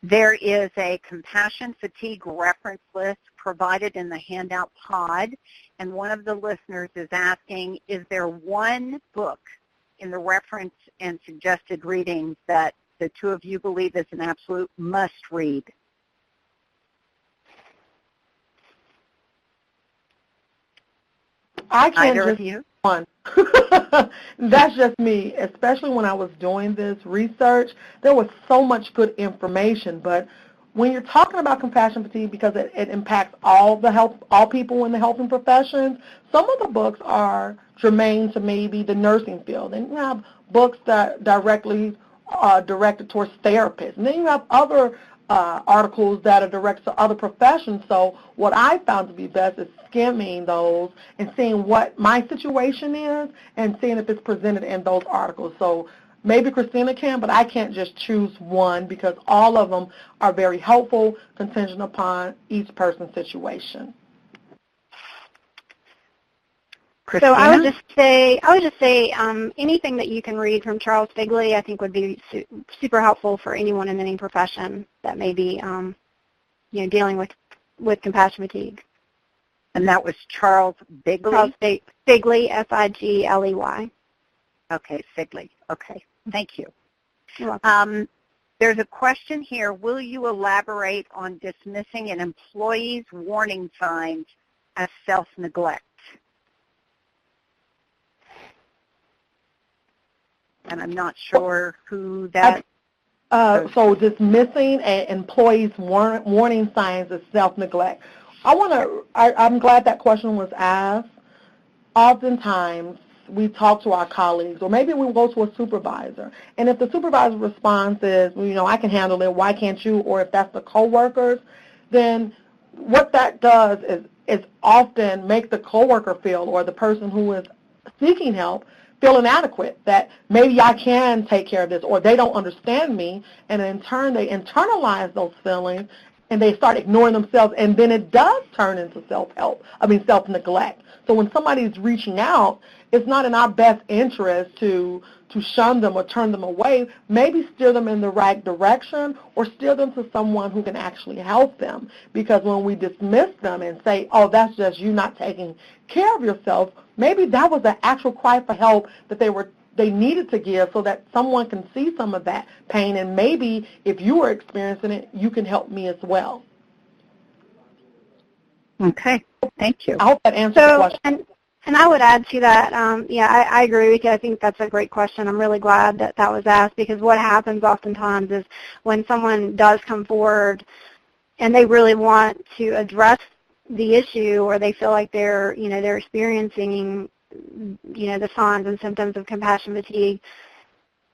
There is a compassion fatigue reference list provided in the handout pod, and one of the listeners is asking, is there one book in the reference and suggested readings that the two of you believe is an absolute must-read? I can't Either just of you? one. That's just me, especially when I was doing this research. There was so much good information, but when you're talking about compassion fatigue, because it impacts all people in the helping professions, some of the books are germane to maybe the nursing field, and you have books that directly directed towards therapists, and then you have other articles that are directed to other professions. So what I found to be best is skimming those and seeing what my situation is and seeing if it's presented in those articles. So maybe Christina can, but I can't just choose one because all of them are very helpful, contingent upon each person's situation. Christina? So I would just say anything that you can read from Charles Figley I think would be super helpful for anyone in any profession that may be dealing with compassion fatigue. And that was Charles Bigley? Charles Figley, Figley. Okay, Figley. Okay, thank you. You're welcome. There's a question here. Will you elaborate on dismissing an employee's warning signs as self-neglect? And I'm not sure who that... So dismissing an employee's warning signs as self-neglect. I'm glad that question was asked. Oftentimes, we talk to our colleagues, or maybe we go to a supervisor, and if the supervisor's response is, well, you know, I can handle it, why can't you, or if that's the coworkers, then what that does is often make the coworker feel, or the person who is seeking help, feel inadequate, that maybe I can take care of this, or they don't understand me, and in turn they internalize those feelings, and they start ignoring themselves, and then it does turn into self-neglect. So when somebody's reaching out, it's not in our best interest to shun them or turn them away. Maybe steer them in the right direction, or steer them to someone who can actually help them. Because when we dismiss them and say, oh, that's just you not taking care of yourself, maybe that was an actual cry for help that they needed to give, so that someone can see some of that pain, and maybe if you are experiencing it, you can help me as well. Okay, thank you. I hope that answers the question. And I would add to that, I agree with you. I think that's a great question. I'm really glad that that was asked, because what happens oftentimes is when someone does come forward and they really want to address the issue, or they feel like they're experiencing the signs and symptoms of compassion fatigue,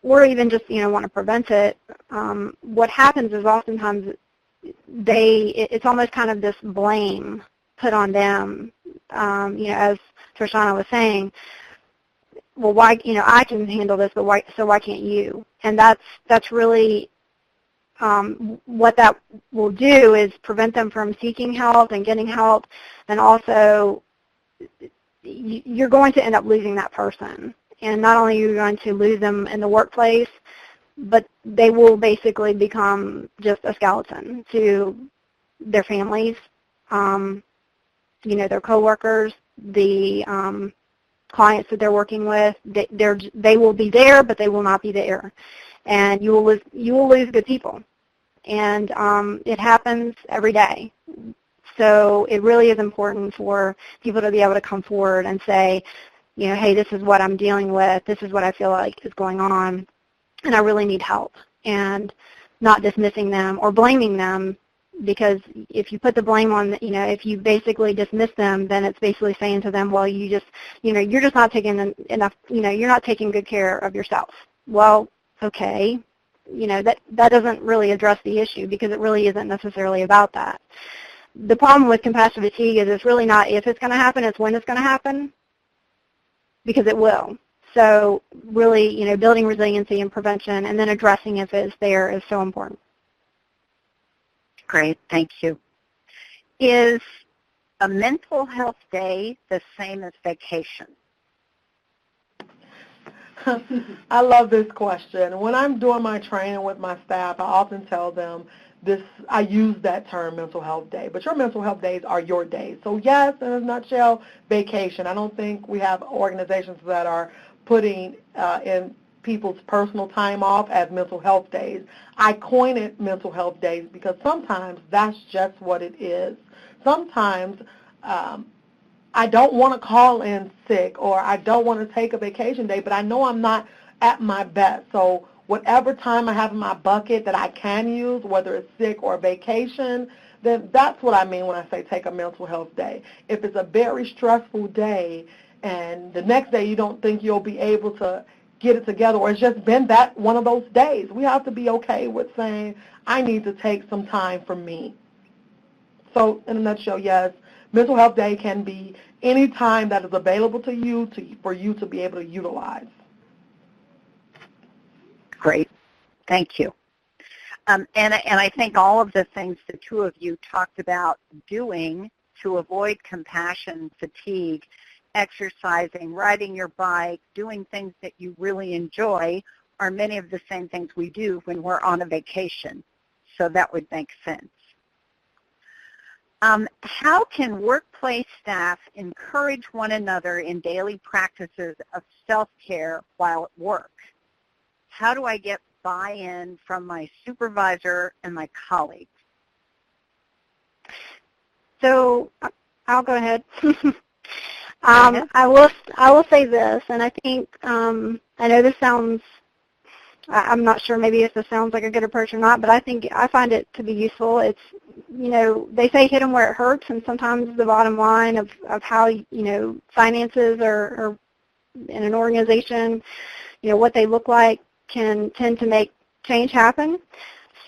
or even just, want to prevent it, what happens is oftentimes it's almost kind of this blame put on them, as Trishana was saying, well, why, I can handle this, but why can't you? And that's really what that will do is prevent them from seeking help and getting help, and also you're going to end up losing that person. And not only are you going to lose them in the workplace, but they will basically become just a skeleton to their families, their coworkers, the clients that they're working with. They will be there, but they will not be there, and you will lose good people. And it happens every day. So it really is important for people to be able to come forward and say, hey, this is what I'm dealing with, this is what I feel like is going on, and I really need help, and not dismissing them or blaming them, because if you put the blame on, if you basically dismiss them, then it's basically saying to them, well, you're just not taking enough, you're not taking good care of yourself. Well, okay, that doesn't really address the issue, because it really isn't necessarily about that. The problem with compassion fatigue is it's really not if it's going to happen, it's when it's going to happen, because it will. So really, building resiliency and prevention, and then addressing if it's there, is so important. Great, thank you. Is a mental health day the same as vacation? I love this question. When I'm doing my training with my staff, I often tell them I use that term, mental health day, but your mental health days are your days. So yes, in a nutshell, vacation. I don't think we have organizations that are putting in people's personal time off as mental health days. I coin it mental health days because sometimes that's just what it is. Sometimes I don't want to call in sick, or I don't want to take a vacation day, but I know I'm not at my best. So whatever time I have in my bucket that I can use, whether it's sick or vacation, then that's what I mean when I say take a mental health day. If it's a very stressful day and the next day you don't think you'll be able to get it together, or it's just been that one of those days, we have to be okay with saying, I need to take some time for me. So in a nutshell, yes, mental health day can be any time that is available to you for you to be able to utilize. Great. Thank you. And I think all of the things the two of you talked about doing to avoid compassion fatigue, exercising, riding your bike, doing things that you really enjoy, are many of the same things we do when we're on a vacation. So that would make sense. How can workplace staff encourage one another in daily practices of self-care while at work? How do I get buy-in from my supervisor and my colleagues? So I'll go ahead. I will say this, and I think I know this sounds. I'm not sure maybe if this sounds like a good approach or not, but I find it to be useful. It's, they say hit them where it hurts, and sometimes the bottom line of how, finances are in an organization, what they look like can tend to make change happen.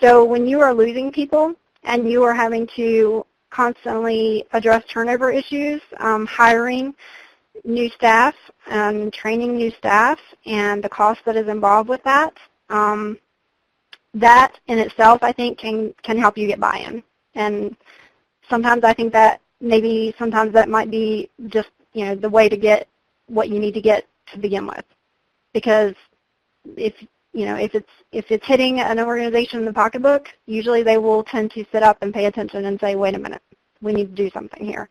So when you are losing people and you are having to constantly address turnover issues, hiring new staff, training new staff, and the cost that is involved with that, that in itself, I think, can help you get buy-in. And sometimes I think that sometimes that might be just, the way to get what you need to get to begin with. Because if it's hitting an organization in the pocketbook, usually they will tend to sit up and pay attention and say, wait a minute, we need to do something here.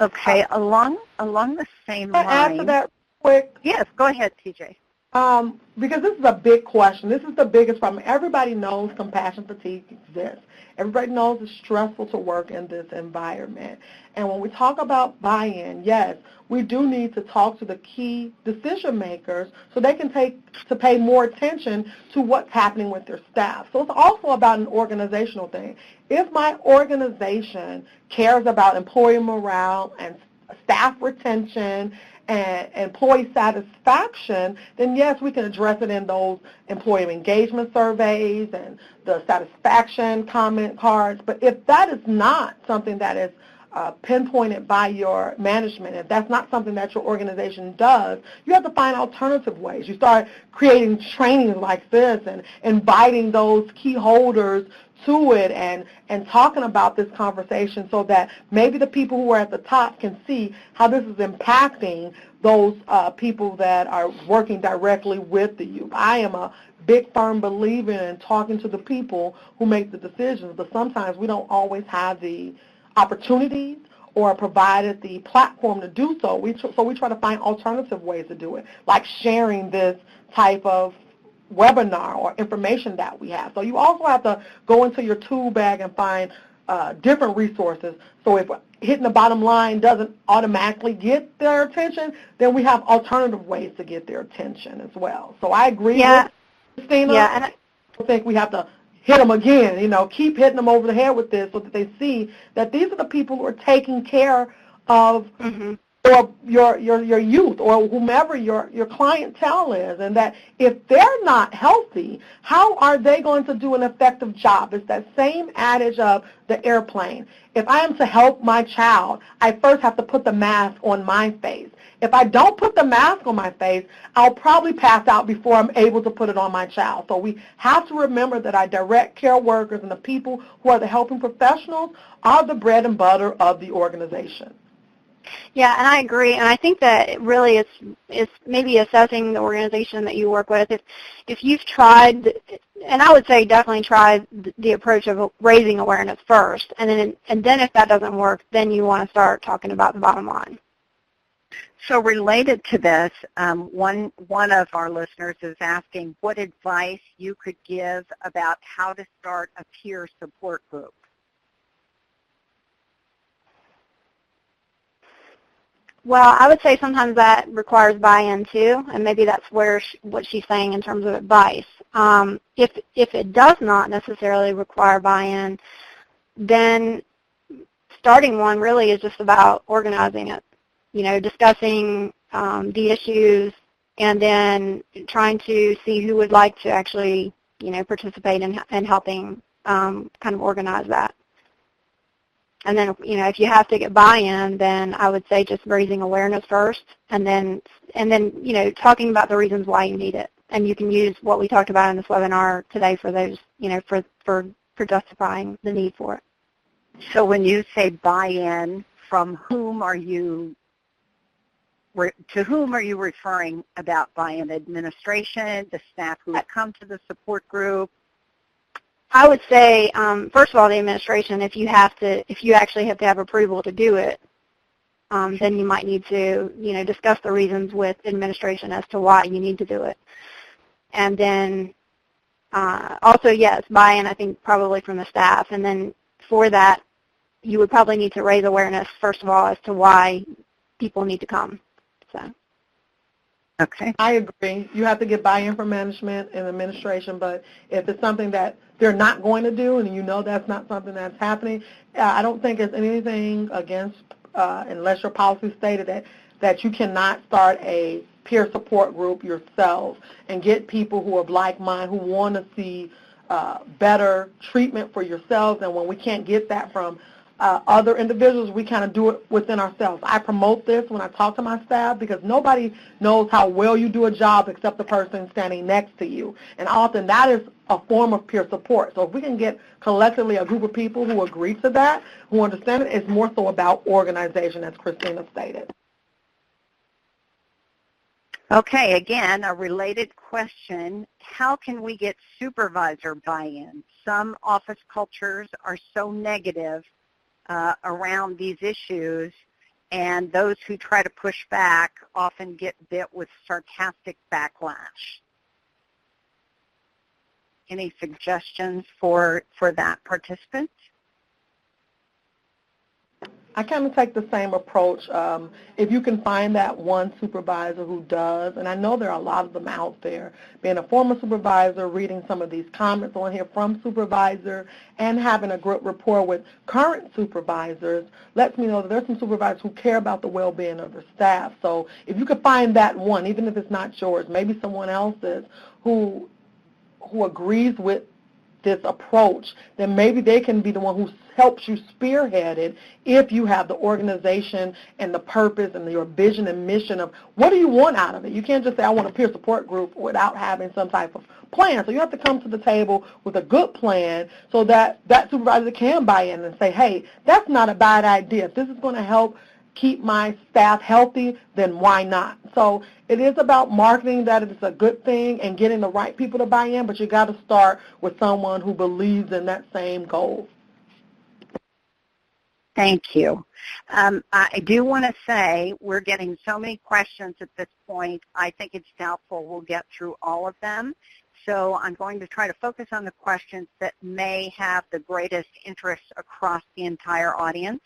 Okay, along the same line. Can I answer that quick? Yes, go ahead, TJ. Because this is a big question. This is the biggest problem. Everybody knows compassion fatigue exists. Everybody knows it's stressful to work in this environment. And when we talk about buy-in, yes, we do need to talk to the key decision makers so they can pay more attention to what's happening with their staff. So it's also about an organizational thing. If my organization cares about employee morale and staff retention and employee satisfaction, then yes, we can address it in those employee engagement surveys and the satisfaction comment cards. But if that is not something that is pinpointed by your management, if that's not something that your organization does, you have to find alternative ways. You start creating trainings like this and inviting those key holders to it and talking about this conversation so that maybe the people who are at the top can see how this is impacting those people that are working directly with the youth. I am a big firm believer in talking to the people who make the decisions, but sometimes we don't always have the opportunities or provided the platform to do so. So we try to find alternative ways to do it, like sharing this type of webinar or information that we have. So you also have to go into your tool bag and find different resources. So if hitting the bottom line doesn't automatically get their attention, then we have alternative ways to get their attention as well. So I agree with Christina. Yeah, and I think we have to hit them again, keep hitting them over the head with this so that they see that these are the people who are taking care of or your youth or whomever your clientele is, and that if they're not healthy, how are they going to do an effective job? It's that same adage of the airplane. If I am to help my child, I first have to put the mask on my face. If I don't put the mask on my face, I'll probably pass out before I'm able to put it on my child. So we have to remember that our direct care workers and the people who are the helping professionals are the bread and butter of the organization. Yeah, and I agree, and I think that it really is maybe assessing the organization that you work with. If you've tried, and I would say definitely try the approach of raising awareness first, and then if that doesn't work, then you want to start talking about the bottom line. So related to this, one of our listeners is asking what advice you could give about how to start a peer support group. Well, I would say sometimes that requires buy-in too, and maybe that's what she's saying in terms of advice. If it does not necessarily require buy-in, then starting one really is just about organizing it, discussing the issues, and then trying to see who would like to actually, participate in helping kind of organize that. And then, if you have to get buy-in, then I would say just raising awareness first, and then, talking about the reasons why you need it. And you can use what we talked about in this webinar today for those, for justifying the need for it. So when you say buy-in, to whom are you referring about buy-in? Administration, the staff who come to the support group? I would say, first of all, the administration, if you actually have to have approval to do it, then you might need to, discuss the reasons with administration as to why you need to do it. And then also, yes, buy-in, I think, probably from the staff. And then for that, you would probably need to raise awareness, first of all, as to why people need to come. So. Okay. I agree. You have to get buy-in from management and administration, but if it's something that they're not going to do and you know that's not something that's happening, I don't think it's anything against, unless your policy stated that you cannot start a peer support group yourself and get people who are like mine who want to see better treatment for yourselves. And when we can't get that from other individuals, we kind of do it within ourselves. I promote this when I talk to my staff because nobody knows how well you do a job except the person standing next to you. And often that is a form of peer support. So if we can get collectively a group of people who agree to that, who understand it, it's more so about organization, as Christina stated. Okay, again, a related question. How can we get supervisor buy-in? Some office cultures are so negative around these issues, and those who try to push back often get bit with sarcastic backlash. Any suggestions for that participant? I kind of take the same approach. If you can find that one supervisor who does, and I know there are a lot of them out there, being a former supervisor, reading some of these comments on here from supervisor, and having a good rapport with current supervisors lets me know that there's some supervisors who care about the well-being of their staff. So if you could find that one, even if it's not yours, maybe someone else's who agrees with this approach, then maybe they can be the one who helps you spearhead it if you have the organization and the purpose and your vision and mission of what do you want out of it. You can't just say, I want a peer support group without having some type of plan. So you have to come to the table with a good plan so that that supervisor can buy in and say, hey, that's not a bad idea. If this is going to help keep my staff healthy, then why not? So it is about marketing that it's a good thing and getting the right people to buy in, but you got to start with someone who believes in that same goal. Thank you. I do want to say we're getting so many questions at this point, I think it's doubtful we'll get through all of them. So I'm going to try to focus on the questions that may have the greatest interest across the entire audience.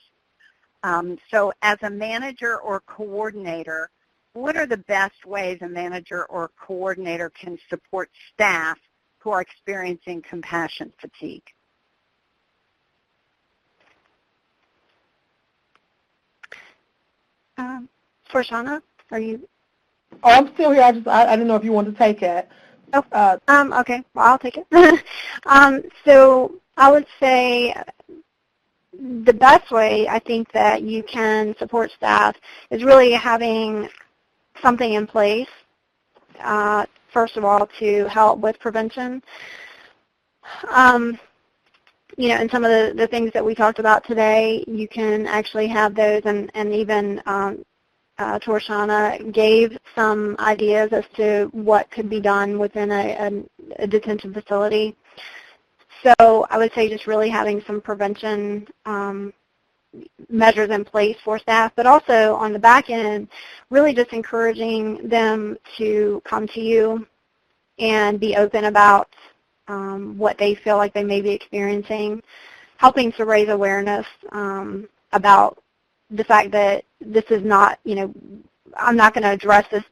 So as a manager or coordinator, what are the best ways a manager or coordinator can support staff who are experiencing compassion fatigue? Forshana, are you? Oh, I'm still here. I didn't know if you wanted to take it. Oh, okay. Well, I'll take it. So I would say the best way I think that you can support staff is really having something in place, first of all, to help with prevention. And some of the things that we talked about today, you can actually have those, and even Torshana gave some ideas as to what could be done within a detention facility. So I would say just really having some prevention measures in place for staff, but also on the back end, really just encouraging them to come to you and be open about what they feel like they may be experiencing, helping to raise awareness about the fact that this is not, I'm not going to address this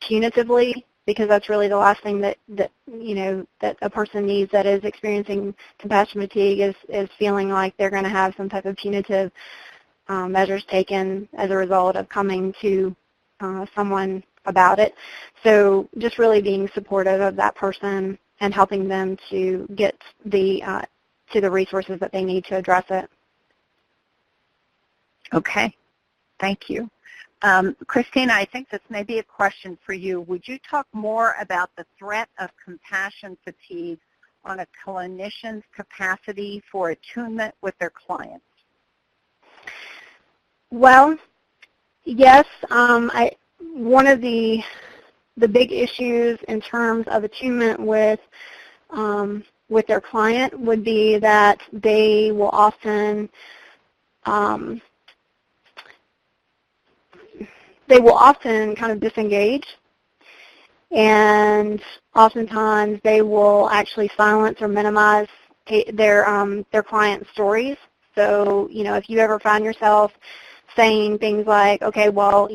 punitively, because that's really the last thing that a person needs that is experiencing compassion fatigue is feeling like they're going to have some type of punitive measures taken as a result of coming to someone about it. So just really being supportive of that person and helping them to get to the resources that they need to address it. Okay, thank you. Christina, I think this may be a question for you. Would you talk more about the threat of compassion fatigue on a clinician's capacity for attunement with their clients? Well, yes. One of the big issues in terms of attunement with with their client would be that they will often kind of disengage, and oftentimes they will actually silence or minimize their client's stories. So, if you ever find yourself saying things like, okay, well,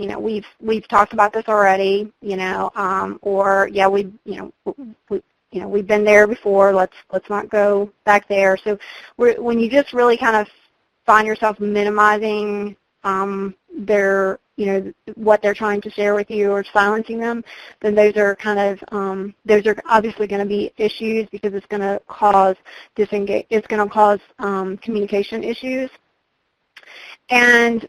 we've talked about this already, or yeah, we've been there before. Let's not go back there. So when you just really kind of find yourself minimizing their, what they're trying to share with you, or silencing them, then those are obviously going to be issues, because it's going to cause communication issues. And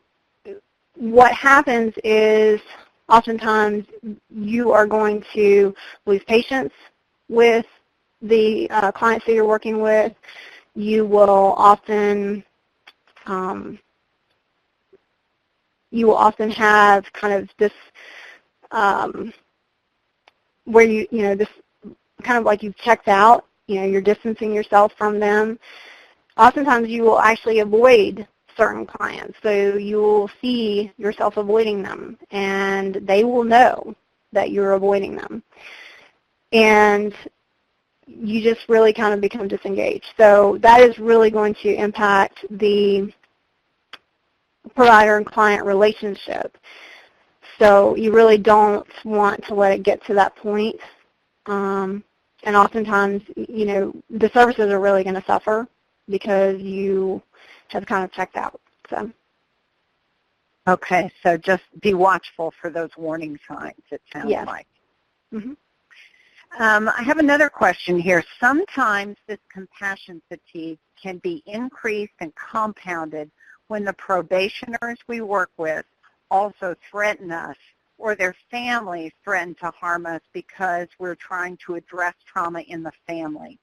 what happens is oftentimes you are going to lose patience with the clients that you're working with. You will often have kind of this where this kind of like you've checked out, you're distancing yourself from them. Oftentimes you will actually avoid certain clients, so you will see yourself avoiding them, and they will know that you're avoiding them, and you just really kind of become disengaged. So that is really going to impact the provider and client relationship. So you really don't want to let it get to that point. And oftentimes, the services are really going to suffer because you have kind of checked out. So. Okay, so just be watchful for those warning signs, it sounds like. Mm-hmm. I have another question here. Sometimes this compassion fatigue can be increased and compounded when the probationers we work with also threaten us, or their families threaten to harm us because we're trying to address trauma in the family.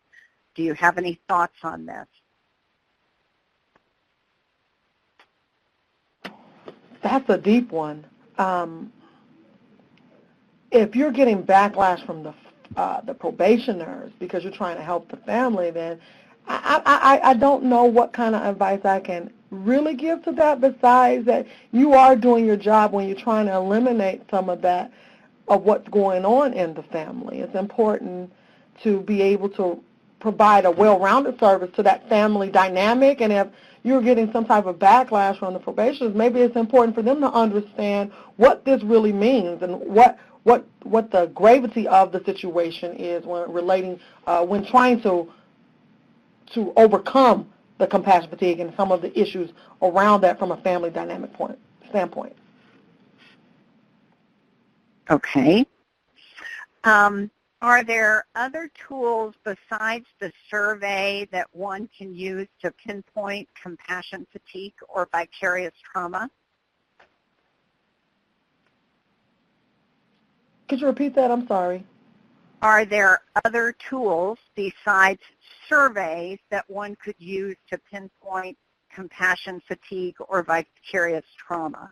Do you have any thoughts on this? That's a deep one. If you're getting backlash from the probationers because you're trying to help the family, then I don't know what kind of advice I can really give to that, besides that you are doing your job when you're trying to eliminate some of that, of what's going on in the family. It's important to be able to provide a well-rounded service to that family dynamic, and if you're getting some type of backlash from the probationers, maybe it's important for them to understand what this really means and what the gravity of the situation is when trying to overcome the compassion fatigue and some of the issues around that from a family dynamic standpoint. Okay. Are there other tools besides the survey that one can use to pinpoint compassion fatigue or vicarious trauma? Could you repeat that? I'm sorry. Are there other tools besides surveys that one could use to pinpoint compassion fatigue or vicarious trauma?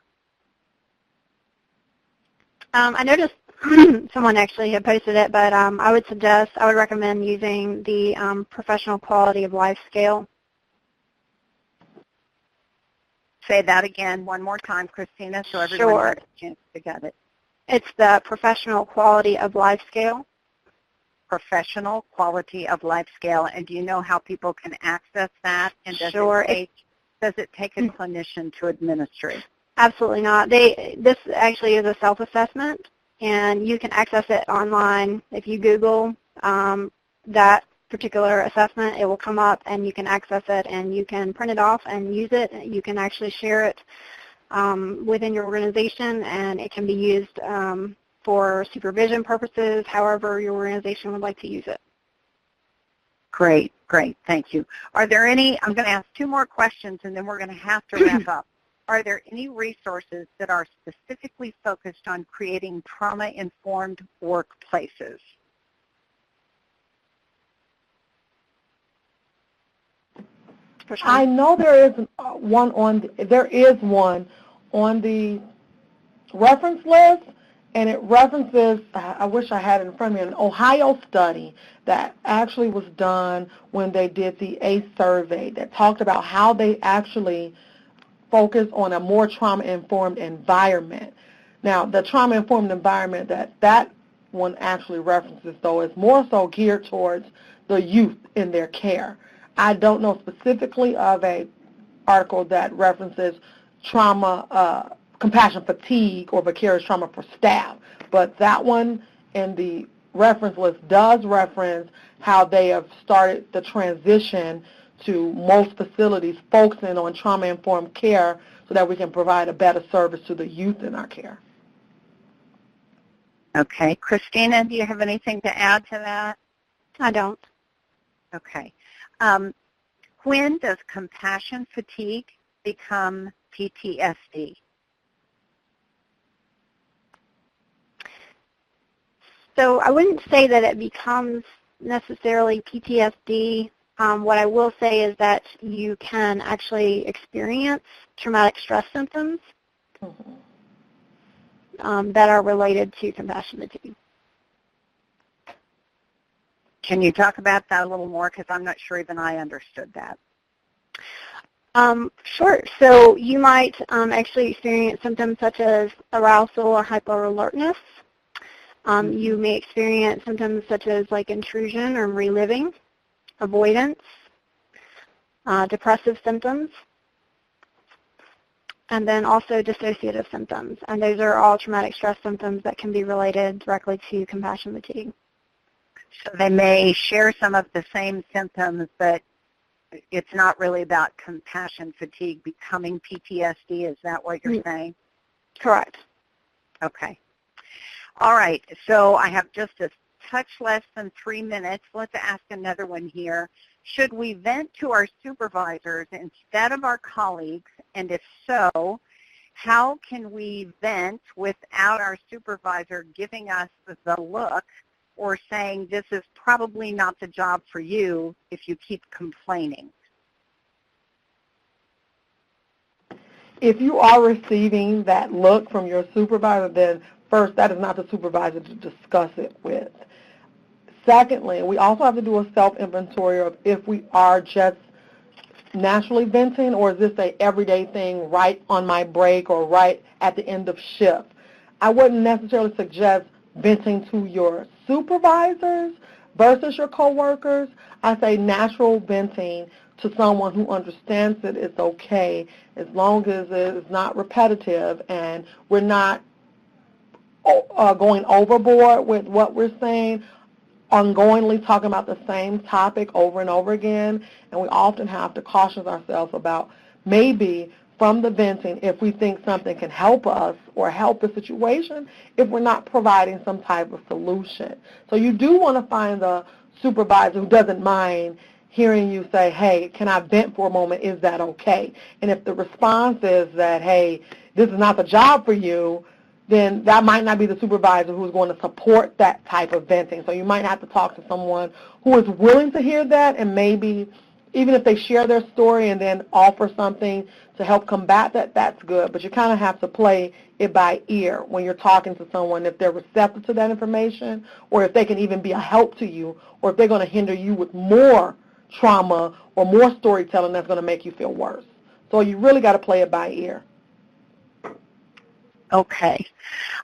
I noticed someone actually had posted it, but I would recommend using the professional quality of life scale. Say that again one more time, Christina, so everyone has a chance to get it. It's the professional quality of life scale. Professional quality of life scale. And do you know how people can access that? And does it take a clinician to administer it? Absolutely not. This actually is a self-assessment, and you can access it online. If you Google that particular assessment, it will come up, and you can access it, and you can print it off and use it. You can actually share it within your organization, and it can be used for supervision purposes, however your organization would like to use it. Great, thank you. Are there any, I'm going to ask two more questions, and then we're going to have to wrap up. Are there any resources that are specifically focused on creating trauma-informed workplaces? I know there is one on the reference list, and it references, I wish I had it in front of me, an Ohio study that actually was done when they did the ACE survey that talked about how they actually focus on a more trauma-informed environment. Now, the trauma-informed environment that one actually references, though, is more so geared towards the youth in their care. I don't know specifically of a article that references trauma, compassion fatigue or vicarious trauma for staff, but that one in the reference list does reference how they have started the transition to most facilities focusing on trauma-informed care so that we can provide a better service to the youth in our care. Okay. Christina, do you have anything to add to that? I don't. Okay. When does compassion fatigue become PTSD? So I wouldn't say that it becomes necessarily PTSD. What I will say is that you can actually experience traumatic stress symptoms that are related to compassion fatigue. Can you talk about that a little more? Because I'm not sure even I understood that. Sure. So you might actually experience symptoms such as arousal or hyper-alertness. You may experience symptoms such as like intrusion or reliving, avoidance, depressive symptoms, and then also dissociative symptoms. And those are all traumatic stress symptoms that can be related directly to compassion fatigue. So they may share some of the same symptoms, but it's not really about compassion fatigue becoming PTSD. Is that what you're saying? Correct. Okay. All right. So I have just a touch less than 3 minutes. Let's ask another one here. Should we vent to our supervisors instead of our colleagues? And if so, how can we vent without our supervisor giving us the look or saying this is probably not the job for you if you keep complaining? If you are receiving that look from your supervisor, then first, that is not the supervisor to discuss it with. Secondly, we also have to do a self-inventory of if we are just naturally venting or is this a everyday thing right on my break or right at the end of shift. I wouldn't necessarily suggest venting to your supervisors versus your coworkers. I say natural venting to someone who understands it is okay as long as it is not repetitive and we're not going overboard with what we're saying, ongoingly talking about the same topic over and over again, and we often have to caution ourselves about maybe from the venting if we think something can help us or help the situation if we're not providing some type of solution. So you do want to find a supervisor who doesn't mind hearing you say, hey, can I vent for a moment? Is that okay? And if the response is that, hey, this is not the job for you, then that might not be the supervisor who's going to support that type of venting. So you might have to talk to someone who is willing to hear that, and maybe even if they share their story and then offer something to help combat that, that's good. But you kind of have to play it by ear when you're talking to someone, if they're receptive to that information or if they can even be a help to you or if they're going to hinder you with more trauma or more storytelling that's going to make you feel worse. So you really got to play it by ear. Okay.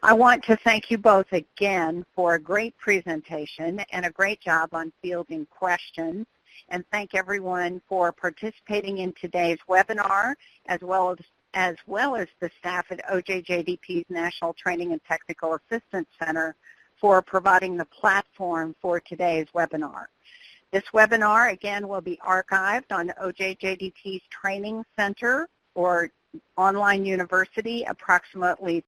I want to thank you both again for a great presentation and a great job on fielding questions, and thank everyone for participating in today's webinar, as well as the staff at OJJDP's National Training and Technical Assistance Center for providing the platform for today's webinar. This webinar, again, will be archived on OJJDP's Training Center or online university approximately